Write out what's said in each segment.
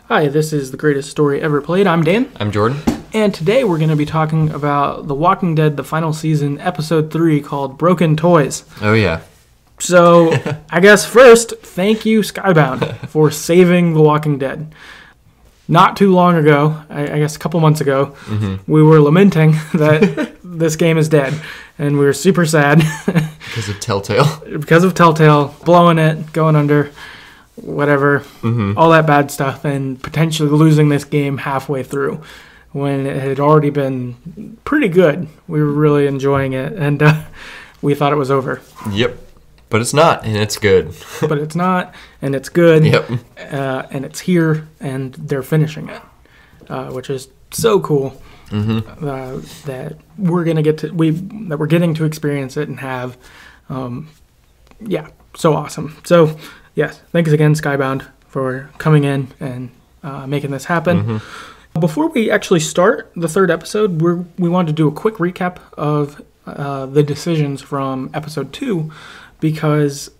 Hi, this is The Greatest Story Ever Played. I'm Dan. I'm Jordan. And today we're going to be talking about The Walking Dead, the final season, episode 3, called Broken Toys. Oh, yeah. So, I guess first, thank you, Skybound, for saving The Walking Dead. Not too long ago, I guess a couple months ago, we were lamenting that this game is dead. And we were super sad. Because of Telltale. Because of Telltale, blowing it, going under, whatever, all that bad stuff, and potentially losing this game halfway through when it had already been pretty good. We were really enjoying it, and we thought it was over. Yep. But it's not, and it's good. But it's not, and it's good. Yep. And it's here, and they're finishing it, which is so cool. That we're gonna get to that we're getting to experience it and have, so awesome. So yes, thanks again, Skybound, for coming in and making this happen. Before we actually start the third episode, we wanted to do a quick recap of the decisions from episode 2, because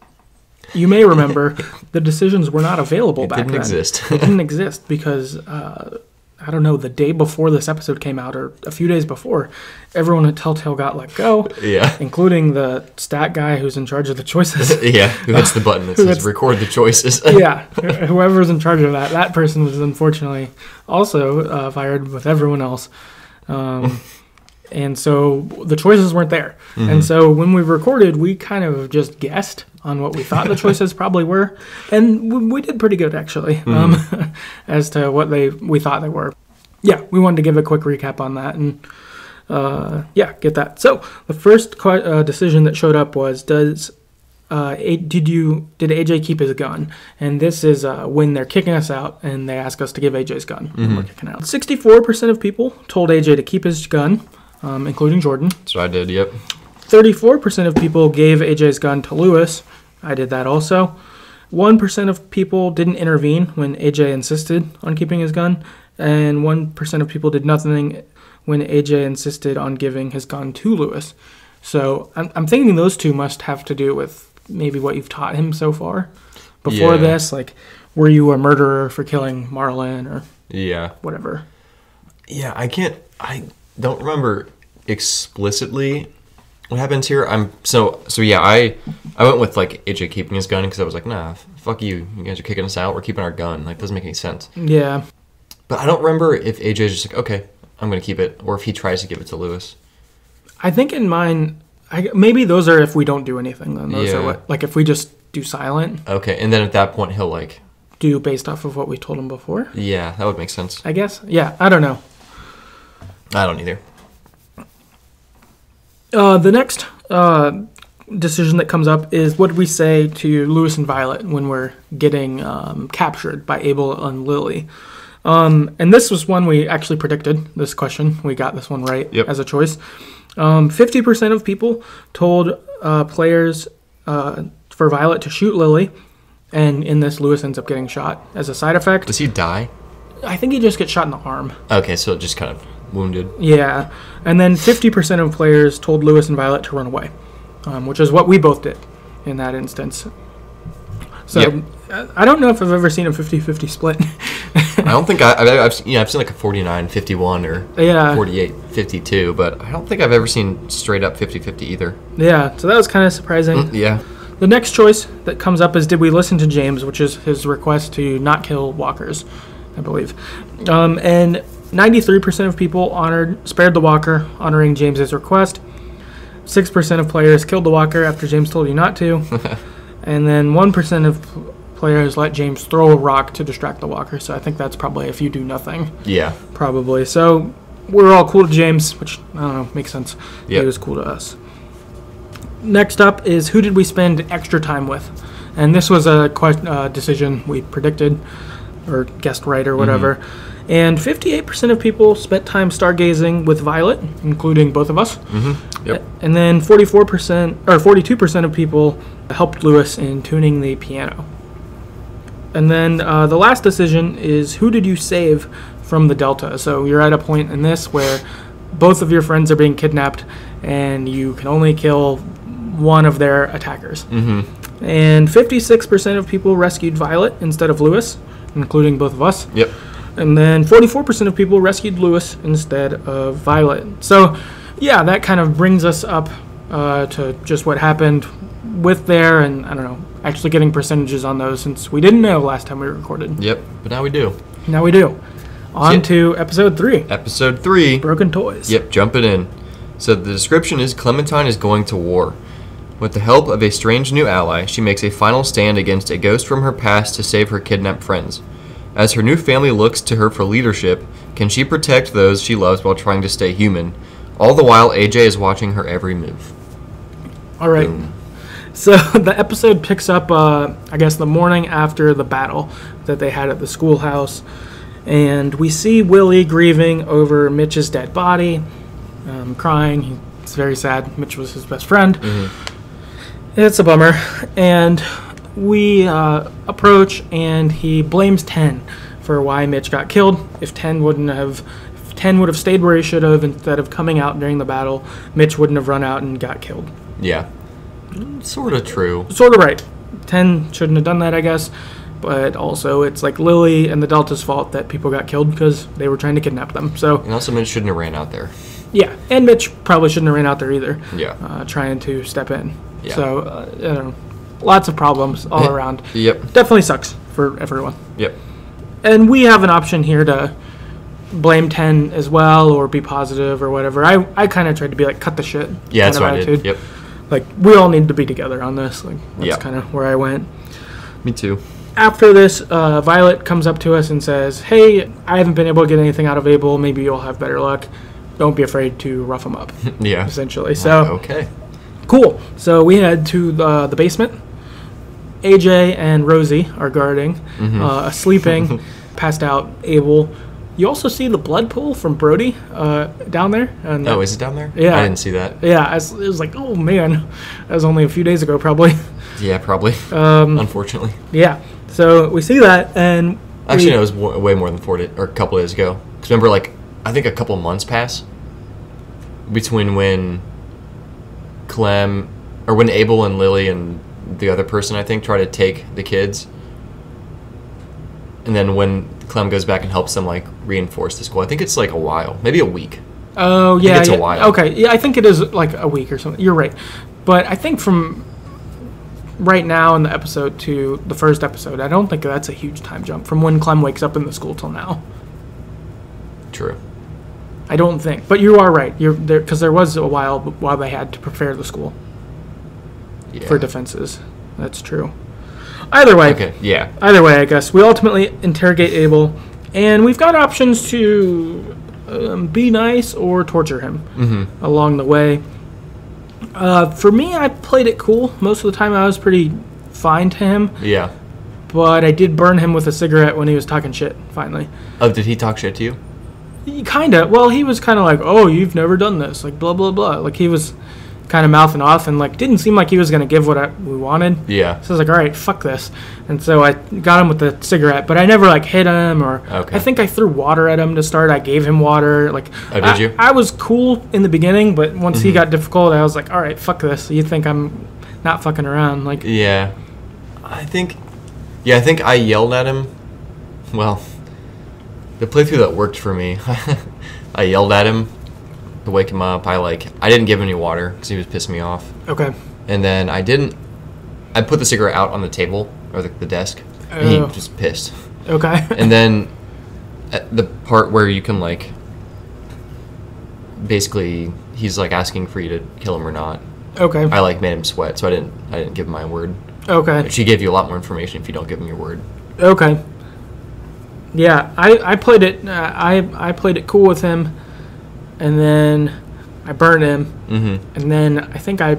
you may remember the decisions were not available back then. It didn't exist. It didn't exist because, I don't know, the day before this episode came out or a few days before, everyone at Telltale got let go. Yeah. Including the stat guy who's in charge of the choices. Who hits the button that says record the choices. Whoever's in charge of that person was unfortunately also fired with everyone else. And so the choices weren't there. And so when we recorded, we kind of just guessed on what we thought the choices probably were. And we did pretty good, actually, as to what we thought they were. Yeah, we wanted to give a quick recap on that and, get that. So the first decision that showed up was, did AJ keep his gun? And this is when they're kicking us out and they ask us to give AJ's gun when we're kicking out. 64% of people told AJ to keep his gun. Including Jordan. So I did, yep. 34% of people gave AJ's gun to Lewis. I did that also. 1% of people didn't intervene when AJ insisted on keeping his gun. And 1% of people did nothing when AJ insisted on giving his gun to Lewis. So I'm thinking those two must have to do with maybe what you've taught him so far. Before this, like, were you a murderer for killing Marlon or whatever? Yeah, I don't remember explicitly what happens here. I went with like AJ keeping his gun because I was like, nah, fuck you guys are kicking us out, we're keeping our gun, like, doesn't make any sense. Yeah, but I don't remember if AJ's just like, okay, I'm gonna keep it, or if he tries to give it to Lewis. I think in mine, maybe those are if we don't do anything, then those are what, like, if we just do silent. Okay, and then at that point he'll like do based off of what we told him before. Yeah, that would make sense, I guess. Yeah, I don't know. I don't either. The next decision that comes up is what we say to Lewis and Violet when we're getting captured by Abel and Lily. And this was one we actually predicted, this question. We got this one right as a choice. 50% of people told players for Violet to shoot Lily. And in this, Lewis ends up getting shot as a side effect. Does he die? I think he just gets shot in the arm. Okay, so just kind of wounded. Yeah. And then 50% of players told Lewis and Violet to run away, which is what we both did in that instance. So I don't know if I've ever seen a 50-50 split. I don't think I've seen like a 49-51 or 48-52, but I don't think I've ever seen straight up 50-50 either. Yeah, so that was kind of surprising. Yeah. The next choice that comes up is, did we listen to James, which is his request to not kill walkers, I believe. And 93% of people spared the walker, honoring James's request. 6% of players killed the walker after James told you not to. And then 1% of players let James throw a rock to distract the walker. So I think that's probably if you do nothing. Yeah. Probably. So we're all cool to James, which, I don't know, makes sense. He was cool to us. Next up is, who did we spend extra time with? And this was a decision we predicted or guessed right or whatever. And 58% of people spent time stargazing with Violet, including both of us. And then 42% of people helped Lewis in tuning the piano. And then the last decision is, who did you save from the Delta? So you're at a point in this where both of your friends are being kidnapped and you can only kill one of their attackers. And 56% of people rescued Violet instead of Lewis, including both of us. Yep. And then 44% of people rescued Lewis instead of Violet. So, yeah, that kind of brings us up to just what happened with there, and I don't know, actually getting percentages on those since we didn't know last time we recorded. Yep, but now we do. Now we do. On to episode 3. Episode 3. Broken Toys. Yep, jumping in. So the description is Clementine is going to war. With the help of a strange new ally, she makes a final stand against a ghost from her past to save her kidnapped friends. As her new family looks to her for leadership, can she protect those she loves while trying to stay human? All the while, AJ is watching her every move. All right. Boom. So the episode picks up, I guess, the morning after the battle that they had at the schoolhouse. And we see Willie grieving over Mitch's dead body, crying. It's very sad. Mitch was his best friend. Mm-hmm. It's a bummer. And we approach, and he blames 10 for why Mitch got killed. If 10 would have stayed where he should have instead of coming out during the battle, Mitch wouldn't have run out and got killed. Yeah. Sort of true. Sort of right. 10 shouldn't have done that, I guess. But also, it's like Lily and the Delta's fault that people got killed because they were trying to kidnap them. So. And also, Mitch shouldn't have ran out there. Yeah, and Mitch probably shouldn't have ran out there either. Yeah. Trying to step in. Yeah. So, I don't know. Lots of problems all around. Yep. Definitely sucks for everyone. Yep. And we have an option here to blame 10 as well or be positive or whatever. I kind of tried to be like, cut the shit. Yeah, that's what I did. Yep. Like, we all need to be together on this. Like, that's kind of where I went. Me too. After this, Violet comes up to us and says, hey, I haven't been able to get anything out of Abel. Maybe you'll have better luck. Don't be afraid to rough him up. Yeah. Essentially. So, okay. Cool. So we head to the basement. AJ and Rosie are guarding, sleeping, passed out Abel. You also see the blood pool from Brody down there. And is it down there? Yeah. I didn't see that. Yeah, it was like, oh man, that was only a few days ago probably. Yeah, probably. Unfortunately. Yeah, so we see that, and actually, no, it was way more than 4 days, or a couple days ago. Because remember, like, I think a couple months passed between when when Abel and Lily and the other person, I think, try to take the kids. And then when Clem goes back and helps them, like, reinforce the school. I think it's, like, a while. Maybe a week. Oh, yeah. It's a while. Okay, yeah, I think it is, like, a week or something. You're right. But I think from right now in the episode to the first episode, I don't think that's a huge time jump from when Clem wakes up in the school till now. True. I don't think. But you are right. You're there because there was a while they had to prepare the school for defenses. That's true. Either way. Okay, yeah. Either way, I guess. We ultimately interrogate Abel, and we've got options to be nice or torture him along the way. For me, I played it cool. Most of the time, I was pretty fine to him. Yeah. But I did burn him with a cigarette when he was talking shit, finally. Oh, did he talk shit to you? Kind of. Well, he was kind of like, oh, you've never done this. Like, blah, blah, blah. Like, he was kind of mouthing off and, like, didn't seem like he was going to give what we wanted. Yeah. So I was like, all right, fuck this. And so I got him with the cigarette, but I never, like, hit him or... Okay. I think I threw water at him to start. I gave him water. Like, oh, did you? I was cool in the beginning, but once he got difficult, I was like, all right, fuck this. You think I'm not fucking around. Like... Yeah. I think I yelled at him. Well... The playthrough that worked for me, I yelled at him to wake him up. I didn't give him any water because he was pissing me off. Okay. And then I put the cigarette out on the table or the desk, and he just pissed. Okay. And then at the part where you can, like, basically he's like asking for you to kill him or not. Okay. I like made him sweat, so I didn't give him my word. Okay. She gave you a lot more information if you don't give him your word. Okay. Yeah, I played it. I played it cool with him, and then I burned him, and then I think I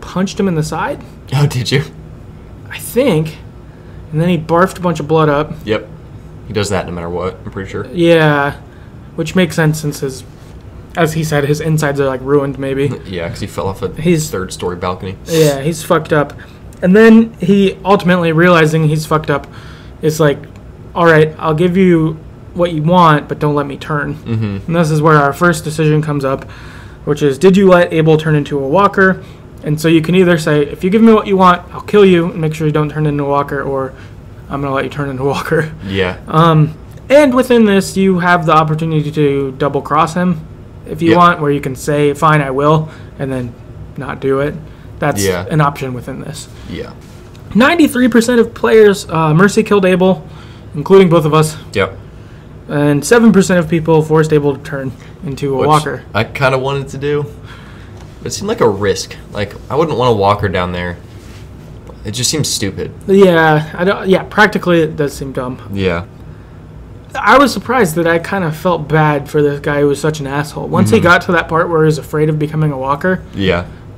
punched him in the side. Oh, did you? I think, and then he barfed a bunch of blood up. Yep, he does that no matter what. I'm pretty sure. Yeah, which makes sense since his, as he said, his insides are like ruined. Maybe. Yeah, because he fell off a third-story balcony. Yeah, he's fucked up, and then he ultimately realizing he's fucked up, is like, all right, I'll give you what you want, but don't let me turn. And this is where our first decision comes up, which is, did you let Abel turn into a walker? And so you can either say, if you give me what you want, I'll kill you and make sure you don't turn into a walker, or I'm going to let you turn into a walker. Yeah. And within this, you have the opportunity to double cross him if you want, where you can say, fine, I will, and then not do it. That's an option within this. Yeah. 93% of players mercy killed Abel, including both of us. Yep. And 7% of people forced Abel to turn into a walker. I kind of wanted to do. It seemed like a risk. Like, I wouldn't want a walker down there. It just seems stupid. Yeah, practically it does seem dumb. Yeah. I was surprised that I kind of felt bad for this guy who was such an asshole. Once he got to that part where he was afraid of becoming a walker,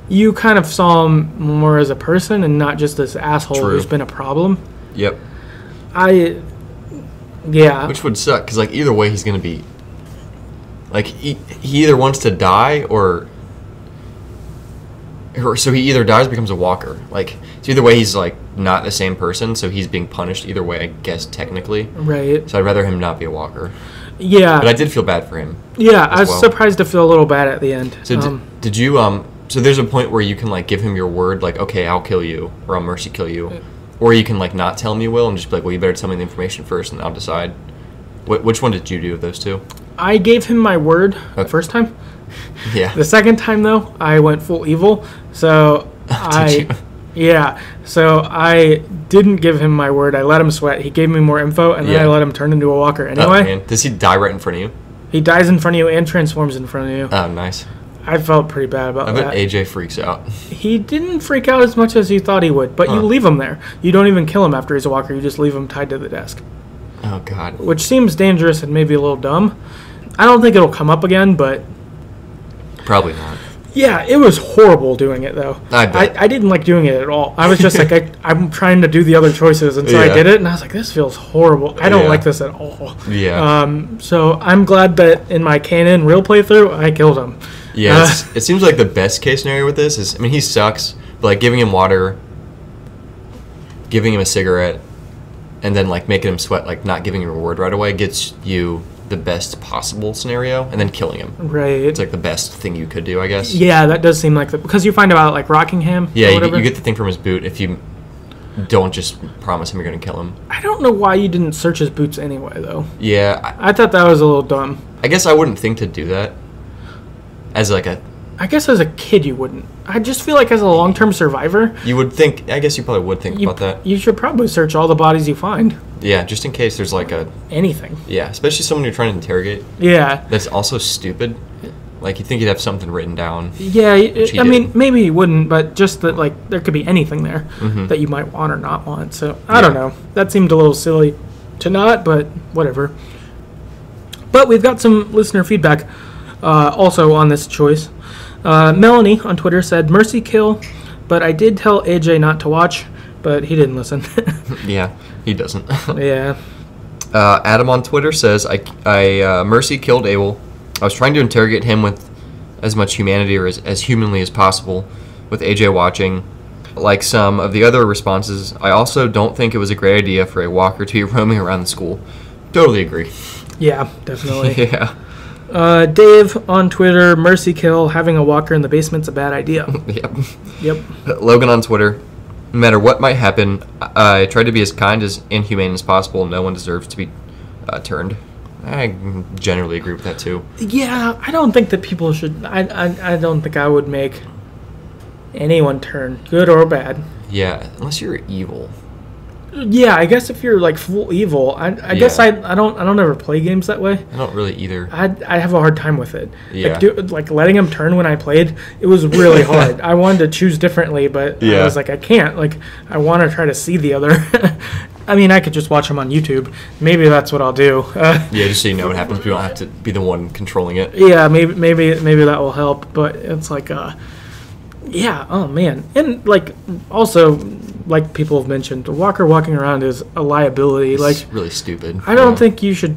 you kind of saw him more as a person and not just this asshole who's been a problem. Yep. Which would suck, because, like, either way he's going to be... Like, he either wants to die or so he either dies or becomes a walker. Like, so either way he's, like, not the same person, so he's being punished either way, I guess, technically. Right. So I'd rather him not be a walker. Yeah. But I did feel bad for him. Yeah, I was surprised to feel a little bad at the end. So did you, so there's a point where you can, like, give him your word, like, okay, I'll kill you, or I'll mercy kill you. Or you can, like, not tell him you will and just be like, well, you better tell me the information first and I'll decide. Which one did you do of those two? I gave him my word the first time. Yeah. The second time, though, I went full evil. So so I didn't give him my word. I let him sweat. He gave me more info, and then I let him turn into a walker anyway. Oh, man. Does he die right in front of you? He dies in front of you and transforms in front of you. Oh, nice. I felt pretty bad about that. I bet AJ freaks out. He didn't freak out as much as you thought he would, but you leave him there. You don't even kill him after he's a walker. You just leave him tied to the desk. Oh, God. Which seems dangerous and maybe a little dumb. I don't think it'll come up again, but... Probably not. Yeah, it was horrible doing it, though. I bet. I didn't like doing it at all. I was just like, I'm trying to do the other choices, and so I did it, and I was like, this feels horrible. I don't like this at all. Yeah. So I'm glad that in my canon real playthrough, I killed him. Yeah, it seems like the best case scenario with this is, I mean, he sucks, but, like, giving him water, giving him a cigarette, and then, like, making him sweat, like, not giving him a word right away gets you the best possible scenario, and then killing him. Right. It's, like, the best thing you could do, I guess. Yeah, that does seem like because you find out, like, Rockingham. Yeah, you get the thing from his boot if you don't just promise him you're going to kill him. I don't know why you didn't search his boots anyway, though. Yeah. I thought that was a little dumb. I guess I wouldn't think to do that. As, like, I guess as a kid you wouldn't. I just feel like as a long-term survivor... You would think... I guess you probably would think about that. You should probably search all the bodies you find. Yeah, just in case there's, like, anything. Yeah, especially someone you're trying to interrogate. Yeah. That's also stupid. Like, you think you'd have something written down. Yeah, I mean, maybe you wouldn't, but just that, like, there could be anything there that you might want or not want. So, I don't know. That seemed a little silly to not, but whatever. But we've got some listener feedback also on this choice. Melanie on Twitter said, mercy kill, but I did tell AJ not to watch, but he didn't listen. Yeah, he doesn't. Yeah. Adam on Twitter says, I mercy killed Abel. I was trying to interrogate him with as much humanity or as humanly as possible with AJ watching. Like some of the other responses, I also don't think it was a great idea for a walker to be roaming around the school. Totally agree. Yeah, definitely. Yeah. Dave on Twitter, mercy kill, having a walker in the basement's a bad idea. Yep. Logan on Twitter, no matter what might happen, I tried to be as kind and humane as possible. No one deserves to be turned. I generally agree with that too. Yeah, I don't think that people should... I don't think I would make anyone turn, good or bad. Yeah, unless you're evil. Yeah, I guess if you're like full evil, I guess I don't ever play games that way. I don't really either. I have a hard time with it. Yeah. Like letting him turn when I played, it was really hard. I wanted to choose differently, but I was like, I can't. Like, I want to try to see the other. I mean, I could just watch him on YouTube. Maybe that's what I'll do. Yeah, just so you know what happens. You don't have to be the one controlling it. Yeah, maybe that will help. But it's like, yeah, oh man, and like also. Like people have mentioned, a walker walking around is a liability. It's like really stupid. I don't think you should.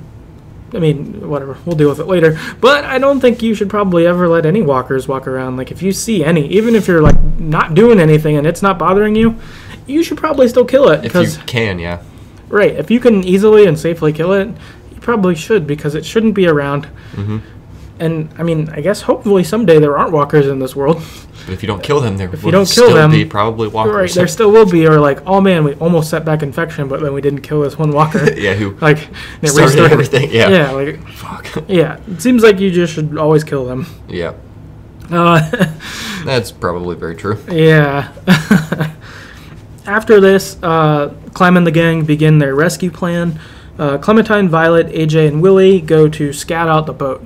I mean, whatever. We'll deal with it later. But I don't think you should probably ever let any walkers walk around. Like if you see any, even if you're like not doing anything and it's not bothering you, you should probably still kill it. If you can, yeah. Right. If you can easily and safely kill it, you probably should because it shouldn't be around. Mm-hmm. And I mean, I guess hopefully someday there aren't walkers in this world. But if you don't kill them, there If you will don't kill still them, be probably walkers. Right, there still will be, or like, oh man, we almost set back infection, but then we didn't kill this one walker. Yeah, who like it started restarted everything. Yeah. Yeah, like Fuck. yeah. It seems like you just should always kill them. Yeah. That's probably very true. Yeah. After this, Clem and the gang begin their rescue plan. Clementine, Violet, AJ, and Willie go to scout out the boat.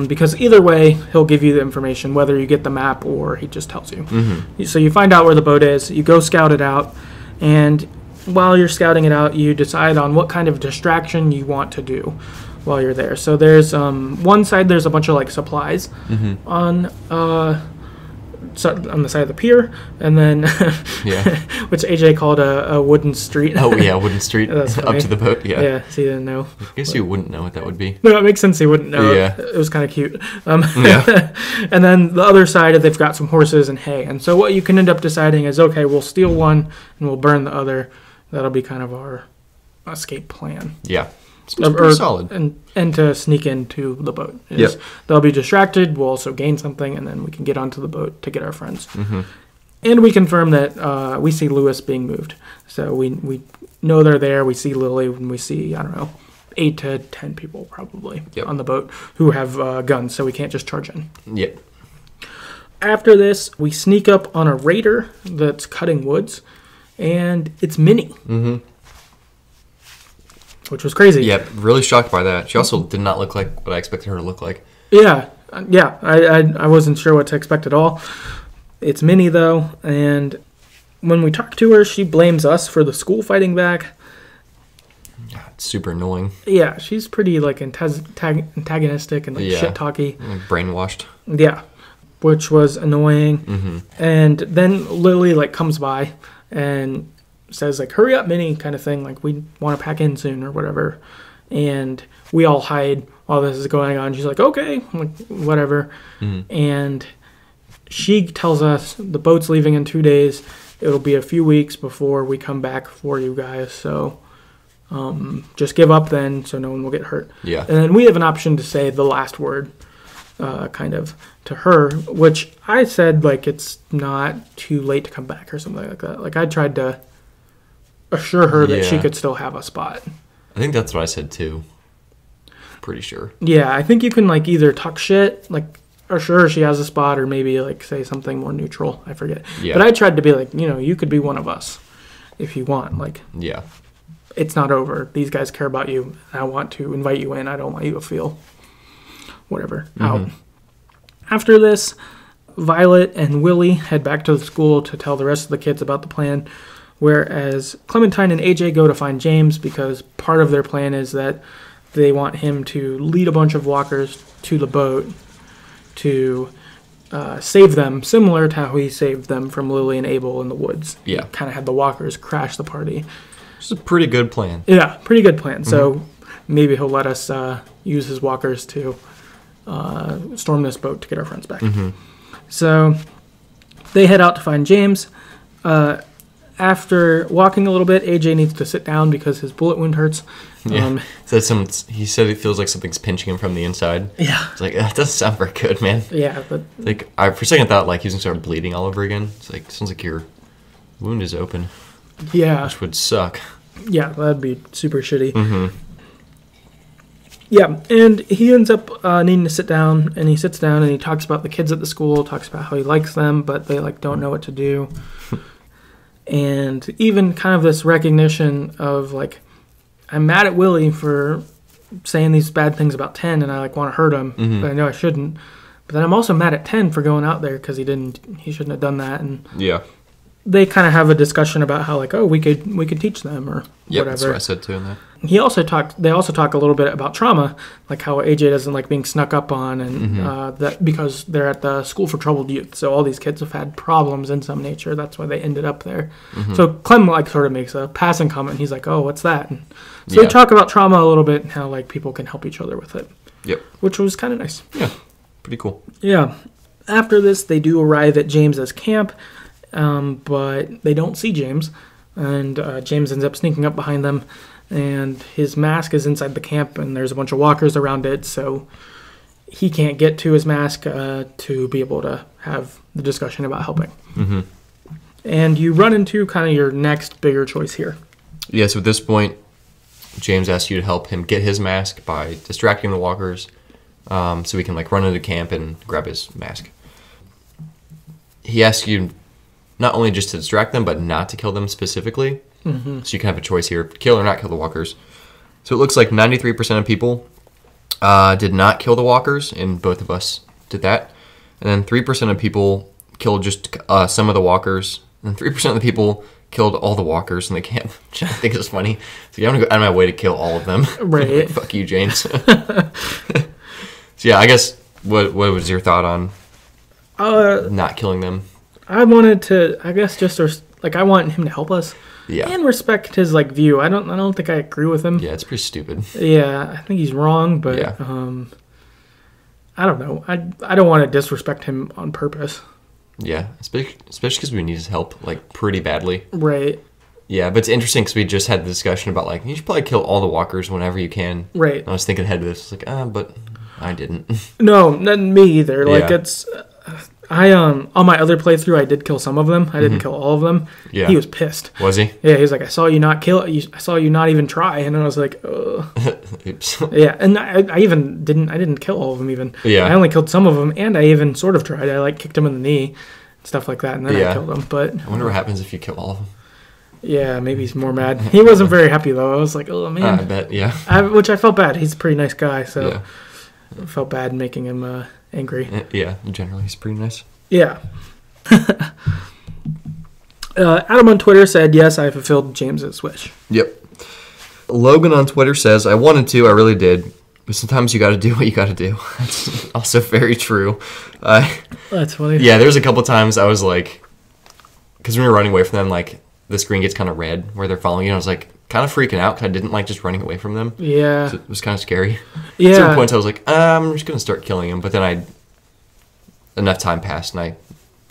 Because either way, he'll give you the information, whether you get the map or he just tells you. Mm-hmm. So you find out where the boat is, you go scout it out, and while you're scouting it out, you decide on what kind of distraction you want to do while you're there. So there's one side, there's a bunch of like supplies on the side of the pier, and then which AJ called a wooden street. Oh yeah, wooden street That's up funny. to the boat. Yeah, So you didn't know. I guess you wouldn't know what that would be. No, it makes sense he wouldn't know. Yeah. It was kind of cute. Yeah. And then the other side, they've got some horses and hay. And so what you can end up deciding is, okay, we'll steal one and we'll burn the other. That'll be kind of our escape plan. Yeah. It's pretty solid. And to sneak into the boat. Yep. They'll be distracted. We'll also gain something, and then we can get onto the boat to get our friends. Mm-hmm. And we confirm that we see Lewis being moved. So we know they're there. We see Lily, and we see, I don't know, 8 to 10 people probably on the boat who have guns, so we can't just charge in. Yep. After this, we sneak up on a raider that's cutting woods, and it's Minnie. Mm-hmm. Which was crazy. Yep, really shocked by that. She also did not look like what I expected her to look like. Yeah. I wasn't sure what to expect at all. It's Minnie, though, and when we talk to her, she blames us for the school fighting back. God, it's super annoying. Yeah, she's pretty, like, antagonistic and, like, shit-talky. Like brainwashed. Yeah, which was annoying. Mm-hmm. And then Lily, like, comes by and says, like, hurry up, Minnie, kind of thing. Like, we want to pack in soon or whatever. And we all hide while this is going on. She's like, okay, like, whatever. Mm-hmm. And she tells us the boat's leaving in 2 days. It'll be a few weeks before we come back for you guys. So just give up then so no one will get hurt. Yeah. And then we have an option to say the last word kind of to her, which I said, like, it's not too late to come back or something like that. Like, I tried to assure her that she could still have a spot. I think that's what I said too. Pretty sure. Yeah, I think you can, like, either talk shit, like, assure her she has a spot, or maybe, like, say something more neutral. I forget. Yeah. But I tried to be like, you know, you could be one of us if you want. Like, yeah, it's not over. These guys care about you. I want to invite you in. I don't want you to feel whatever out. After this, Violet and Willie head back to the school to tell the rest of the kids about the plan, whereas Clementine and AJ go to find James because part of their plan is that they want him to lead a bunch of walkers to the boat to save them, similar to how he saved them from Lily and Abel in the woods. Yeah. Kind of had the walkers crash the party. It's a pretty good plan. Yeah, pretty good plan. So maybe he'll let us use his walkers to storm this boat to get our friends back. So they head out to find James. After walking a little bit, AJ needs to sit down because his bullet wound hurts. Yeah. He said it feels like something's pinching him from the inside. Yeah. It's like, that doesn't sound very good, man. Yeah, but like, I for a second thought like he was gonna start bleeding all over again. It's like, sounds like your wound is open. Yeah. Which would suck. Yeah, that'd be super shitty. Yeah, and he ends up needing to sit down, and he sits down and he talks about the kids at the school, talks about how he likes them, but they, like, don't know what to do. And even kind of this recognition of, like, I'm mad at Willie for saying these bad things about 10, and I, like, want to hurt him, but I know I shouldn't. But then I'm also mad at 10 for going out there because he shouldn't have done that. And yeah, they kind of have a discussion about how, like, oh, we could teach them or whatever. That's what I said too in that. They also talk a little bit about trauma, like how AJ doesn't like being snuck up on, and that because they're at the school for troubled youth, so all these kids have had problems in some nature. That's why they ended up there. So Clem, like, sort of makes a passing comment. He's like, "Oh, what's that?" And so they talk about trauma a little bit and how, like, people can help each other with it. Yep, which was kind of nice. Yeah, pretty cool. Yeah. After this, they do arrive at James's camp, but they don't see James, and James ends up sneaking up behind them. And his mask is inside the camp, and there's a bunch of walkers around it, so he can't get to his mask to be able to have the discussion about helping. Mm-hmm. And you run into kind of your next bigger choice here. Yeah, so at this point, James asks you to help him get his mask by distracting the walkers, so he can like run into camp and grab his mask. He asks you not only just to distract them, but not to kill them specifically. Mm-hmm. So you can have a choice here, kill or not kill the walkers. So it looks like 93% of people did not kill the walkers, and both of us did that. And then 3% of people killed just some of the walkers, and 3% of the people killed all the walkers in the camp, which I think is funny. So I'm going to go out of my way to kill all of them. Right. Fuck you, James. So yeah, I guess, what was your thought on not killing them? I wanted to, I guess, I want him to help us. Yeah. And respect his view. I don't think I agree with him. Yeah, it's pretty stupid. Yeah, I think he's wrong, but Yeah. I don't know. I don't want to disrespect him on purpose. Yeah, especially because we need his help pretty badly. Right. Yeah, but it's interesting because we just had the discussion about you should probably kill all the walkers whenever you can. Right. And I was thinking ahead of this, but I didn't. No, not me either. Yeah. It's. On my other playthrough, I did kill some of them. I didn't kill all of them. Yeah. He was pissed. Was he? Yeah, he was like, I saw you not kill. I saw you not even try, and I was like, ugh. Oops. Yeah, and I didn't kill all of them even. Yeah. I only killed some of them, and I even sort of tried. I kicked him in the knee, stuff like that, and then Yeah. I killed him. But I wonder what happens if you kill all of them. yeah, maybe he's more mad. He wasn't very happy though. I was like, oh man. I bet. Yeah. Which I felt bad. He's a pretty nice guy, so Yeah. I felt bad making him angry. Yeah. Generally, he's pretty nice. Yeah. Adam on Twitter said, yes, I fulfilled James's wish. Yep. Logan on Twitter says, I wanted to, I really did, but sometimes you got to do what you got to do. That's also very true. That's funny. Yeah, there's a couple times I was because when we were running away from them, the screen gets kind of red where they're following you, and I was kind of freaking out because I didn't like just running away from them. Yeah. So it was kind of scary. Yeah. At certain points I was I'm just going to start killing him, but then enough time passed and I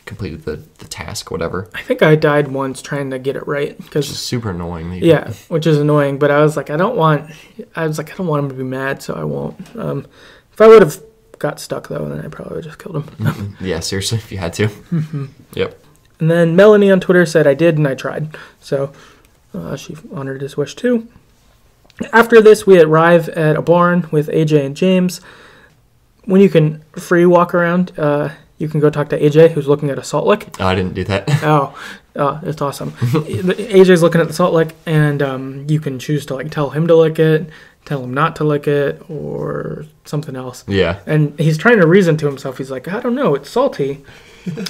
completed the task, whatever. I think I died once trying to get it right. Which is super annoying. Yeah, which is annoying, but I was I don't want him to be mad, so I won't. If I would have got stuck, though, then I probably would have just killed him. Yeah, seriously, if you had to. Mm-hmm. Yep. And then Melanie on Twitter said, I did and I tried. So she honored his wish, too. After this, we arrive at a barn with AJ and James. When you can free walk around, you can go talk to AJ, who's looking at a salt lick. Oh, I didn't do that. Oh, it's awesome. AJ's looking at the salt lick, and you can choose to tell him to lick it, tell him not to lick it, or something else. Yeah. And he's trying to reason to himself. He's like, I don't know, it's salty,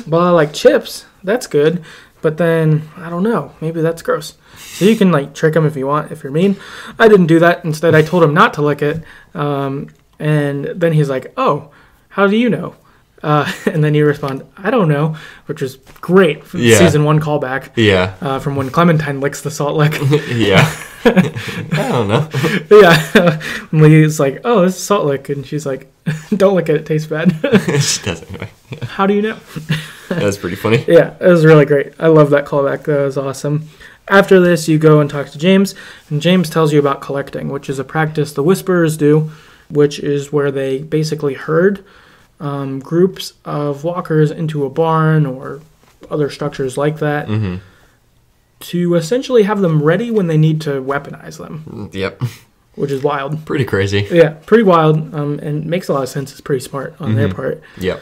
but I like chips. That's good. But then, I don't know, maybe that's gross. So you can trick him if you want, if you're mean. I didn't do that. Instead, I told him not to lick it. And then he's like, oh, how do you know? And then you respond, I don't know, which is great. Yeah. Season 1 callback. Yeah. From when Clementine licks the salt lick. Yeah. I don't know. Yeah. When he's like, oh, this is salt lick. And she's like, don't lick it. It tastes bad. She does anyway. Yeah. How do you know? That's pretty funny. Yeah, it was really great. I love that callback. That was awesome. After this, you go and talk to James. And James tells you about collecting, which is a practice the Whisperers do, which is where they basically herd groups of walkers into a barn or other structures like that to essentially have them ready when they need to weaponize them. Yep. Which is wild. Pretty crazy. Yeah, pretty wild, and makes a lot of sense. It's pretty smart on their part. Yep.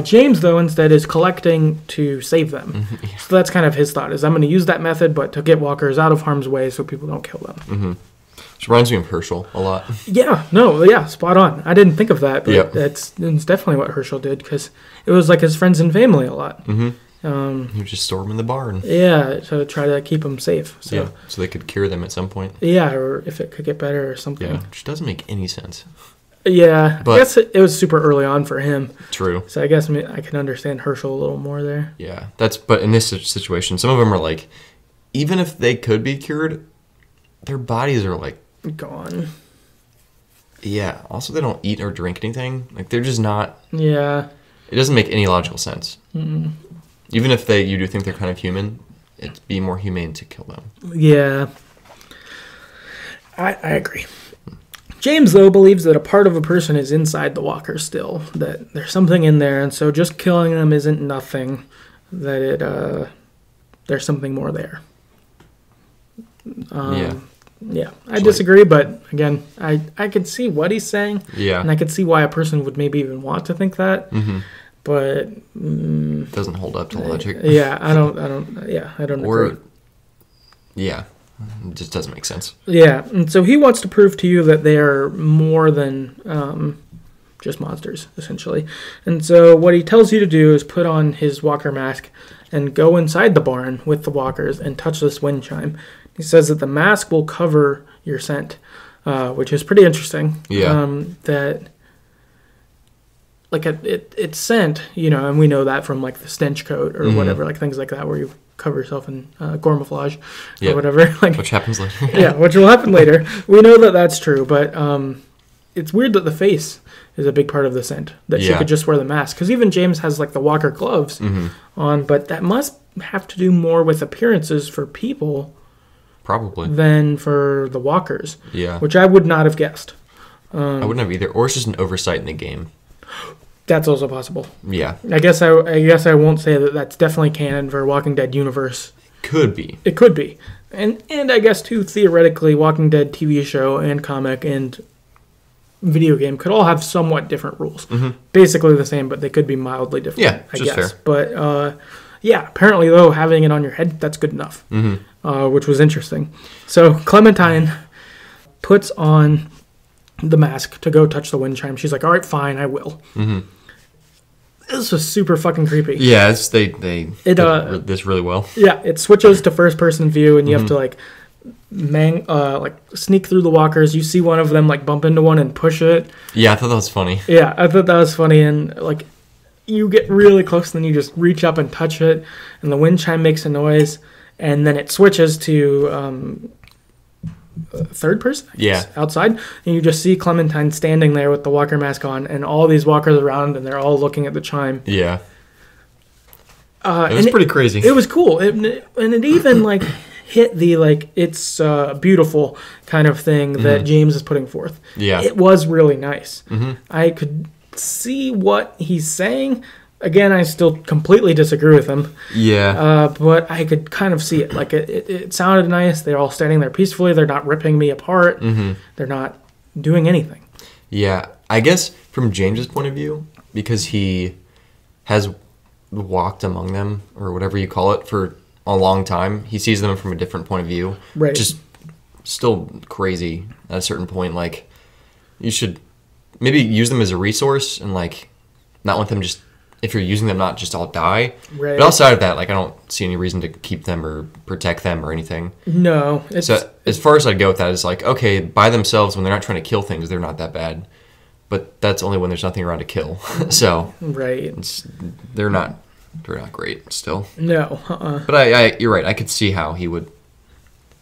James, though, instead is collecting to save them. Yeah. So that's kind of his thought, is I'm going to use that method, but to get walkers out of harm's way so people don't kill them. Which reminds me of Herschel a lot. Yeah, spot on. I didn't think of that, but Yep. it's definitely what Herschel did, because it was like his friends and family a lot. He would just store them in the barn. Yeah, to try to keep them safe. So. Yeah, so they could cure them at some point. Yeah, or if it could get better or something. Yeah, which doesn't make any sense. Yeah, But- I guess it was super early on for him. True. So I guess I can understand Herschel a little more there. Yeah, but in this situation, some of them are even if they could be cured, their bodies are Gone. yeah. Also, they don't eat or drink anything. They're just not. Yeah. It doesn't make any logical sense. Mm. Even if you do think they're kind of human, it'd be more humane to kill them. Yeah. I agree. James, though, believes that a part of a person is inside the walker still, that there's something in there, and so just killing them isn't nothing, that there's something more there. Yeah, I disagree, but again, I could see what he's saying, and I could see why a person would maybe even want to think that, but doesn't hold up to logic. Yeah, I don't agree. Yeah, it just doesn't make sense. Yeah, and so he wants to prove to you that they are more than just monsters, essentially. And so what he tells you to do is put on his walker mask and go inside the barn with the walkers and touch this wind chime. He says that the mask will cover your scent, which is pretty interesting. Yeah. That, like, it's scent, and we know that from, like, the stench coat or whatever, like, things like that where you cover yourself in camouflage or whatever. Like, which happens later. Yeah, which will happen later. We know that that's true, but it's weird that the face is a big part of the scent, that she could just wear the mask. Because even James has, like, the walker gloves on, but that must have to do more with appearances for people probably than for the walkers. Yeah. Which I would not have guessed. I wouldn't have either. Or it's just an oversight in the game. That's also possible. Yeah. I guess I won't say that that's definitely canon for Walking Dead universe. Could be. It could be. And I guess, too, theoretically, Walking Dead TV show and comic and video game could all have somewhat different rules. Basically the same, but they could be mildly different. Yeah, I just guess. fair. But, yeah, apparently, though, having it on your head, that's good enough, which was interesting. So Clementine puts on the mask to go touch the wind chime. She's like, all right, fine, I will. This was super fucking creepy. Yeah, they did this really well. Yeah, it switches to first-person view, and you have to, like, sneak through the walkers. You see one of them, like, bump into one and push it. Yeah, I thought that was funny. Yeah, I thought that was funny, and, like, you get really close, and then you just reach up and touch it, and the wind chime makes a noise, and then it switches to third person, I guess, outside, and you just see Clementine standing there with the walker mask on, and all these walkers around, and they're all looking at the chime. Yeah. It was pretty crazy. It was cool, and it even, like, hit the, like, it's beautiful kind of thing that James is putting forth. Yeah. It was really nice. I could see what he's saying. Again, I still completely disagree with him. Yeah. But I could kind of see it. Like, it sounded nice. They're all standing there peacefully. They're not ripping me apart. They're not doing anything. Yeah. I guess from James's point of view, because he has walked among them, or whatever you call it, for a long time, he sees them from a different point of view. Right. Just still crazy at a certain point. Like, you should maybe use them as a resource and, like, not want them just, if you're using them, not just all die. Right. But outside of that, like, I don't see any reason to keep them or protect them or anything. No. So as far as I'd go with that is, like, okay, by themselves, when they're not trying to kill things, they're not that bad. But that's only when there's nothing around to kill. So right. They're not great still. No. But you're right. I could see how he would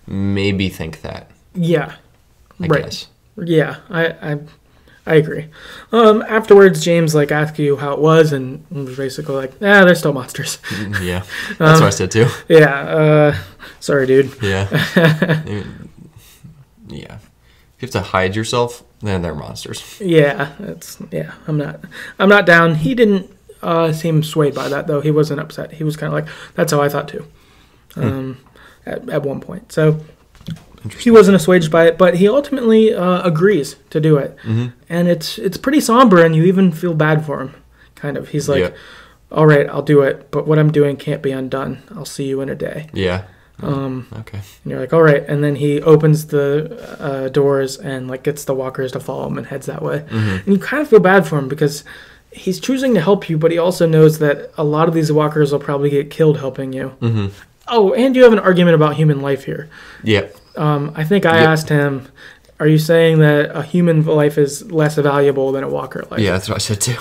maybe think that. Yeah. I guess. Yeah. I agree. Afterwards, James, like, asked you how it was, and was basically like, they're still monsters. Yeah. That's what I said too. Yeah. Sorry, dude. Yeah. Yeah. If you have to hide yourself, then they're monsters. Yeah. I'm not down. He didn't seem swayed by that, though. He wasn't upset. He was kind of like, that's how I thought too. At one point. So he wasn't assuaged by it, but he ultimately agrees to do it. And it's pretty somber, and you even feel bad for him, kind of. He's like, all right, I'll do it, but what I'm doing can't be undone. I'll see you in a day. Yeah. Okay. And you're like, all right. And then he opens the doors and, like, gets the walkers to follow him and heads that way. And you kind of feel bad for him because he's choosing to help you, but he also knows that a lot of these walkers will probably get killed helping you. Oh, and you have an argument about human life here. Yep. I think I asked him, are you saying that a human life is less valuable than a walker life? Yeah, that's what I said too.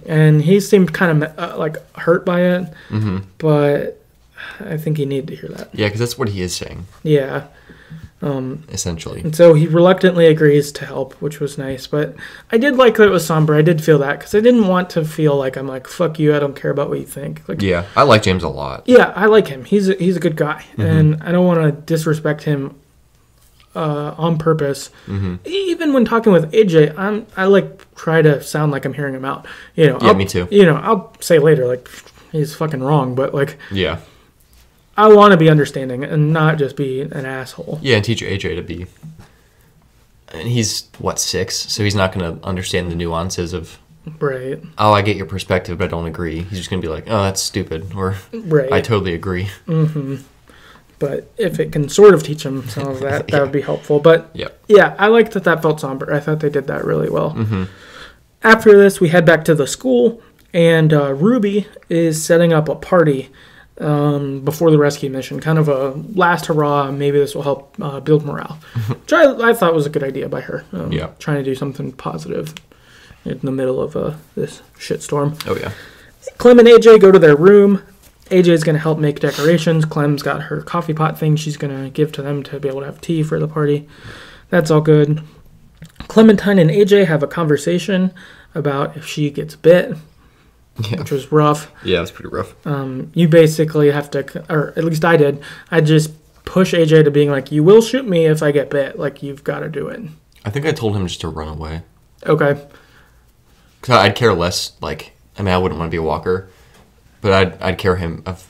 And he seemed kind of like hurt by it, but I think he needed to hear that. Yeah, because that's what he is saying. Yeah. Essentially. And so he reluctantly agrees to help, which was nice. But I did like that it was somber. I did feel that because I didn't want to feel like I'm like, fuck you, I don't care about what you think. Like, yeah, I like James a lot. Yeah, I like him. He's a good guy. And I don't want to disrespect him on purpose. Even when talking with AJ, I like try to sound like I'm hearing him out. You know, Yeah, me too. You know, I'll say later like he's fucking wrong, but like Yeah. I want to be understanding and not just be an asshole. Yeah, and teach AJ to be. And he's what, 6, so he's not going to understand the nuances of. Right. Oh, I get your perspective, but I don't agree. He's just going to be like, oh, that's stupid, or Right. I totally agree. But if it can sort of teach him some of that, that would be helpful. But Yep. yeah, I liked that felt somber. I thought they did that really well. After this, we head back to the school, and Ruby is setting up a party before the rescue mission. Kind of a last hurrah, maybe this will help build morale. Which I thought was a good idea by her. Yeah. Trying to do something positive in the middle of this shitstorm. Oh, yeah. Clem and AJ go to their room. AJ's going to help make decorations. Clem's got her coffee pot thing she's going to give to them to be able to have tea for the party. That's all good. Clementine and AJ have a conversation about if she gets bit, which was rough. Yeah, it was pretty rough. You basically have to, or at least I did, I just push AJ to being like, you will shoot me if I get bit. Like, you've got to do it. I think I told him just to run away. Okay. Because I'd care less, like, I mean, I wouldn't want to be a walker. But I'd care him of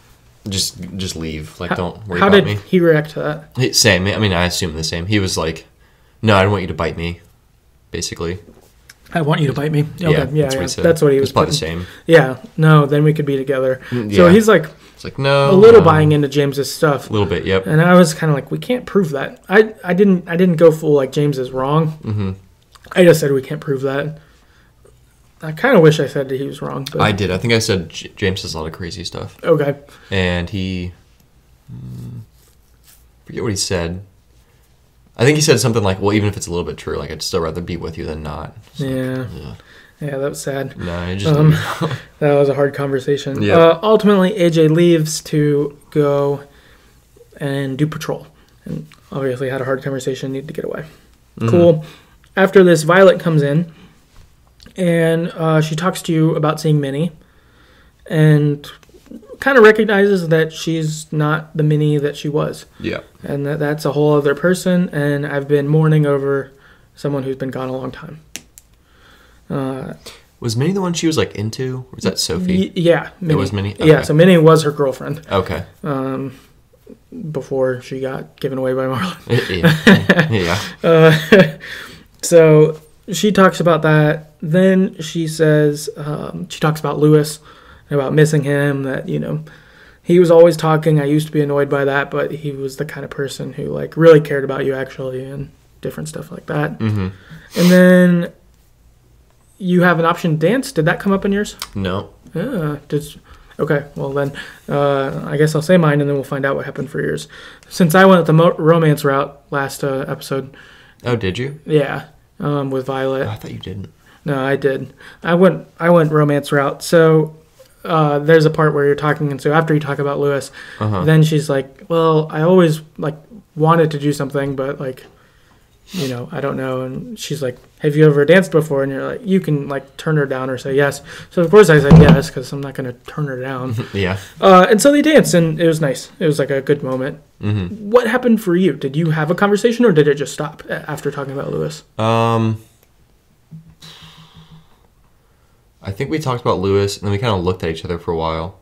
just leave. Like, don't worry about me. How did he react to that? Same. I mean, I assume the same. He was like, no, I don't want you to bite me, basically. I want you to bite me. Okay, Yeah, that's what he said. That's what he was It's probably the same. Yeah, no, then we could be together. So Yeah. he's like, It's like, no. a little buying into James's stuff. A little bit, yep. And I was kind of like, we can't prove that. I didn't go full like James is wrong. I just said we can't prove that. I kind of wish I said that he was wrong. But I did. I think I said James says a lot of crazy stuff. Okay. And he... forget what he said. I think he said something like, well, even if it's a little bit true, like, I'd still rather be with you than not. So, Yeah, that was sad. No, I just... That was a hard conversation. Yeah. Ultimately, AJ leaves to go and do patrol. And obviously had a hard conversation, needed to get away. Cool. After this, Violet comes in. And she talks to you about seeing Minnie and kind of recognizes that she's not the Minnie that she was. Yeah. And that's a whole other person, and I've been mourning over someone who's been gone a long time. Was Minnie the one she was, like, into? Or was that Sophie? Yeah. Minnie. It was Minnie? Okay. Yeah, so Minnie was her girlfriend. Okay. Before she got given away by Marlon. Yeah. So she talks about that. Then she says, she talks about Lewis, about missing him, that, you know, he was always talking. I used to be annoyed by that, but he was the kind of person who, like, really cared about you, actually, and different stuff like that. And then you have an option to dance. Did that come up in yours? No. Okay, well then, I guess I'll say mine, and then we'll find out what happened for yours. Since I went the romance route last episode. Oh, did you? Yeah, with Violet. Oh, I thought you didn't. No, I did. I went romance route. So there's a part where you're talking, and so after you talk about Lewis, then she's like, well, I always, like, wanted to do something, but, like, you know, I don't know. And she's like, have you ever danced before? And you're like, you can, like, turn her down or say yes. So of course I said yes, because I'm not going to turn her down. Yeah. And so they danced, and it was nice. It was like a good moment. What happened for you? Did you have a conversation, or did it just stop after talking about Lewis? I think we talked about Lewis, and then we kind of looked at each other for a while.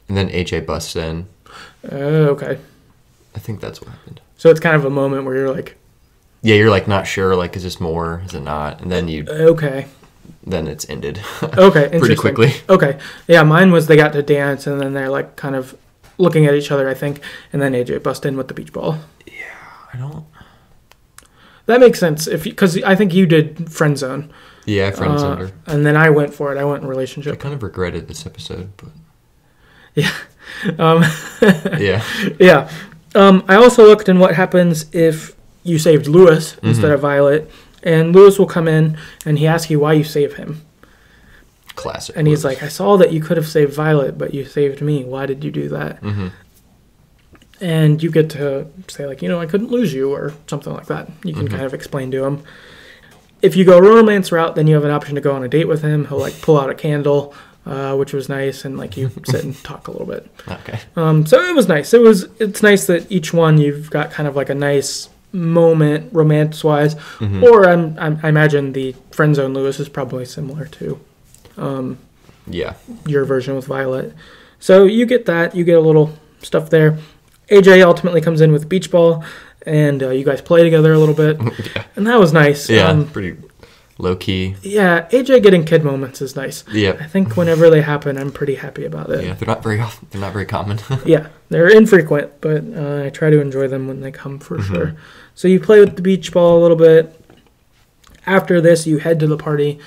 And then AJ busts in. Okay. I think that's what happened. So it's kind of a moment where you're like... Yeah, you're like not sure, like, is this more, is it not? And then you... Okay. Then it's ended. Okay, interesting. Pretty quickly. Okay. Yeah, mine was they got to dance, and then they're, like, kind of looking at each other, I think, and then AJ bust in with the beach ball. Yeah, I don't... That makes sense, because I think you did friend zone. Yeah, friend zoned her. And then I went for it. I went in relationship. I kind of regretted this episode, but... Yeah. Yeah. Yeah. I also looked in what happens if you saved Lewis instead of Violet, and Lewis will come in, and he asks you why you save him. Classic. And he's like, I saw that you could have saved Violet, but you saved me. Why did you do that? And you get to say, like, you know, I couldn't lose you, or something like that. You can kind of explain to him. If you go romance route, then you have an option to go on a date with him. He'll, like, pull out a candle, which was nice, and, like, you sit and talk a little bit. Okay. So it was nice. It's nice that each one you've got kind of like a nice moment, romance-wise. Or I imagine the friend zone Lewis is probably similar to your version with Violet. So you get that. You get a little stuff there. AJ ultimately comes in with beach ball, and you guys play together a little bit. And that was nice. Yeah, pretty low-key. Yeah, AJ getting kid moments is nice. Yeah. I think whenever they happen, I'm pretty happy about it. Yeah, they're not very common. Yeah, they're infrequent, but I try to enjoy them when they come for sure. So you play with the beach ball a little bit. After this, you head to the party.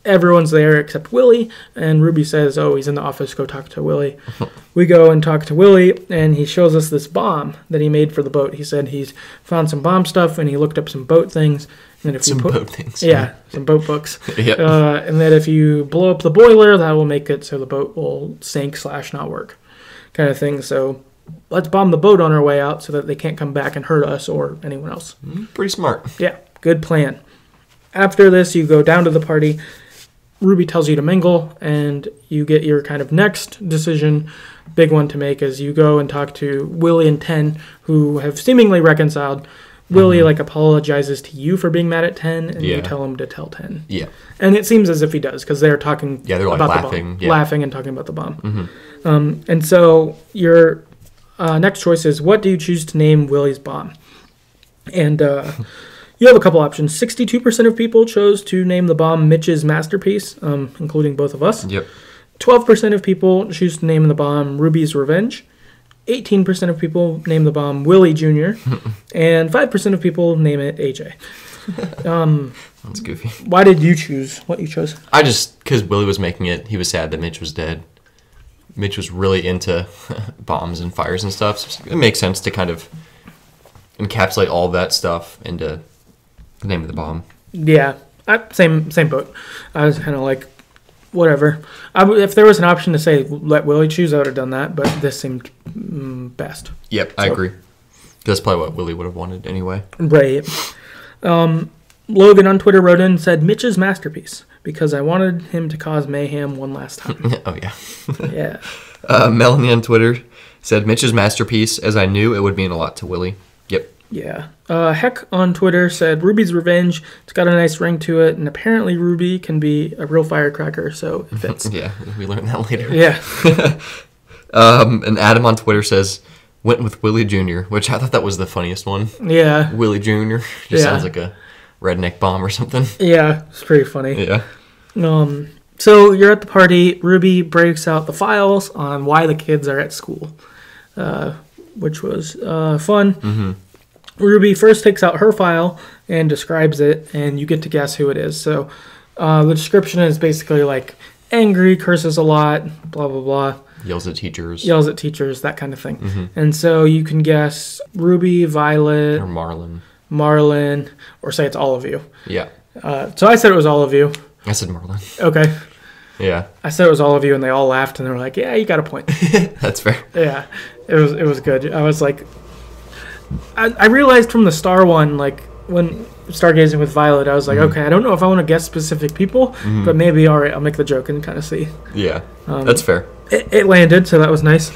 Everyone's there except Willie, and Ruby says, oh, he's in the office, go talk to Willie. We go and talk to Willie, and he shows us this bomb that he made for the boat. He said he's found some bomb stuff, and he looked up some boat things. And if boat things. Yeah, some boat books. Yep. And that if you blow up the boiler, that will make it so the boat will sink / not work, kind of thing. So let's bomb the boat on our way out so that they can't come back and hurt us or anyone else. Pretty smart. Yeah, good plan. After this, you go down to the party. Ruby tells you to mingle, and you get your kind of next decision, big one to make, is you go and talk to Willie and Ten, who have seemingly reconciled. Willie apologizes to you for being mad at Ten, and you tell him to tell Ten. Yeah, and it seems as if he does, because they're talking. Yeah, they're about laughing, the bomb, laughing and talking about the bomb. And so your next choice is, what do you choose to name Willie's bomb? And you have a couple options. 62% of people chose to name the bomb Mitch's masterpiece, including both of us. Yep. 12% of people choose to name the bomb Ruby's Revenge. 18% of people name the bomb Willie Jr. And 5% of people name it AJ. That's goofy. Why did you choose what you chose? Because Willie was making it, he was sad that Mitch was dead. Mitch was really into bombs and fires and stuff. So it makes sense to kind of encapsulate all that stuff into the name of the bomb. Yeah, same boat. I was kind of like, whatever. If there was an option to say let Willie choose, I would have done that. But this seemed best. Yep, I agree. That's probably what Willie would have wanted anyway. Right. Logan on Twitter wrote in and said Mitch's masterpiece because I wanted him to cause mayhem one last time. Oh yeah. Yeah. Melanie on Twitter said Mitch's masterpiece, as I knew it would mean a lot to Willie. Yep. Yeah. Heck on Twitter said Ruby's Revenge. It's got a nice ring to it, and apparently Ruby can be a real firecracker, so it fits. Yeah, we learned that later. Yeah. And Adam on Twitter says went with Willie Jr., which I thought that was the funniest one. Yeah. Willie Jr. Just sounds like a redneck bomb or something. Yeah, it's pretty funny. Yeah. So you're at the party. Ruby breaks out the files on why the kids are at school, which was fun. Mm-hmm. Ruby first takes out her file and describes it, and you get to guess who it is. So the description is basically like angry, curses a lot, blah, blah, blah. Yells at teachers, that kind of thing. Mm-hmm. And so you can guess Ruby, Violet, or Marlon, or say it's all of you. Yeah. So I said it was all of you. I said Marlon. Okay. Yeah. I said it was all of you, and they all laughed, and they were like, yeah, you got a point. That's fair. Yeah. It was good. I was like, I realized from the Star one, like, when stargazing with Violet, I was like, okay, I don't know if I want to guess specific people, but maybe, all right, I'll make the joke and kind of see. Yeah, that's fair. It landed, so that was nice.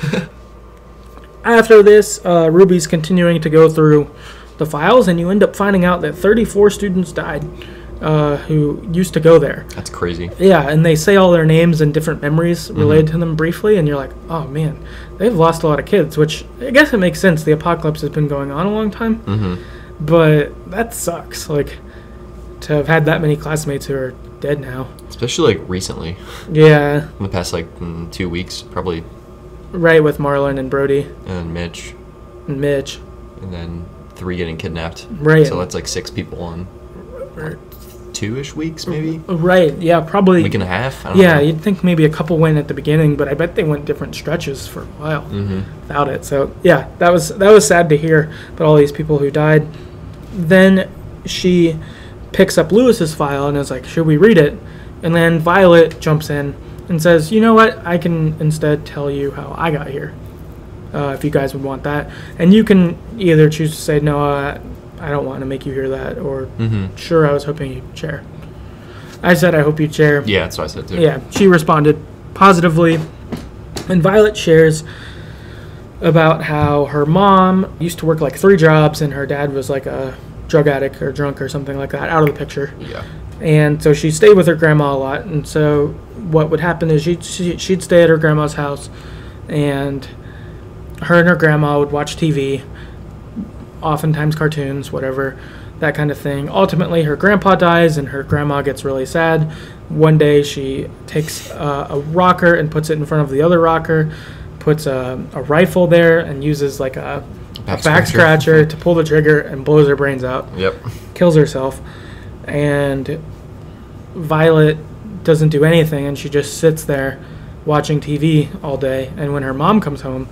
After this, Ruby's continuing to go through the files, and you end up finding out that 34 students died who used to go there. That's crazy. Yeah, and they say all their names and different memories related to them briefly, and you're like, oh, man, they've lost a lot of kids, which I guess it makes sense. The apocalypse has been going on a long time, but that sucks, like, to have had that many classmates who are dead now. Especially, like, recently. Yeah. In the past, like, 2 weeks, probably. Right, with Marlon and Brody. And Mitch. And Mitch. And then 3 getting kidnapped. Right. So that's, like, 6 people on 2-ish weeks, maybe? Right, yeah, probably. A week and a half? I don't know. You'd think maybe a couple went at the beginning, but I bet they went different stretches for a while without it. So, yeah, that was sad to hear about all these people who died. Then she picks up Lewis's file and is like, should we read it? And then Violet jumps in and says, you know what, I can instead tell you how I got here, if you guys would want that. And you can either choose to say, no, I don't want to make you hear that, or sure, I was hoping you'd share. I said, I hope you'd share. Yeah, that's what I said too. Yeah, she responded positively, and Violet shares about how her mom used to work like 3 jobs and her dad was like a drug addict or drunk or something like that, out of the picture. Yeah. And so she stayed with her grandma a lot. And so what would happen is she'd stay at her grandma's house, and her and her grandma would watch TV, oftentimes cartoons, whatever, that kind of thing. Ultimately, her grandpa dies, and her grandma gets really sad. One day, she takes a rocker and puts it in front of the other rocker, puts a rifle there, and uses like a back scratcher to pull the trigger and blows her brains out. Yep. Kills herself. And Violet doesn't do anything, and she just sits there watching TV all day. And when her mom comes home,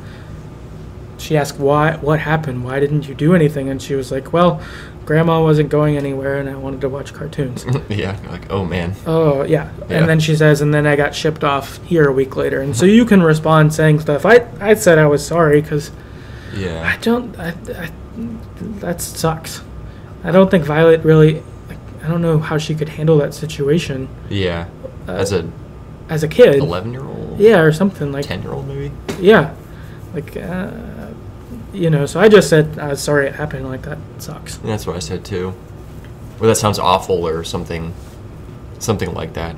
she asks, what happened? Why didn't you do anything? And she was like, well, Grandma wasn't going anywhere, and I wanted to watch cartoons. Yeah, like, oh, man. Oh, yeah. And then she says, and then I got shipped off here a week later. And so you can respond saying stuff. I said I was sorry because yeah, that sucks. I don't think Violet really, I don't know how she could handle that situation. Yeah, as a kid. 11-year-old? Yeah, or something like 10-year-old maybe? Yeah. Like, so I just said, I was sorry it happened. Like, that sucks. And that's what I said too. Or that sounds awful or something like that.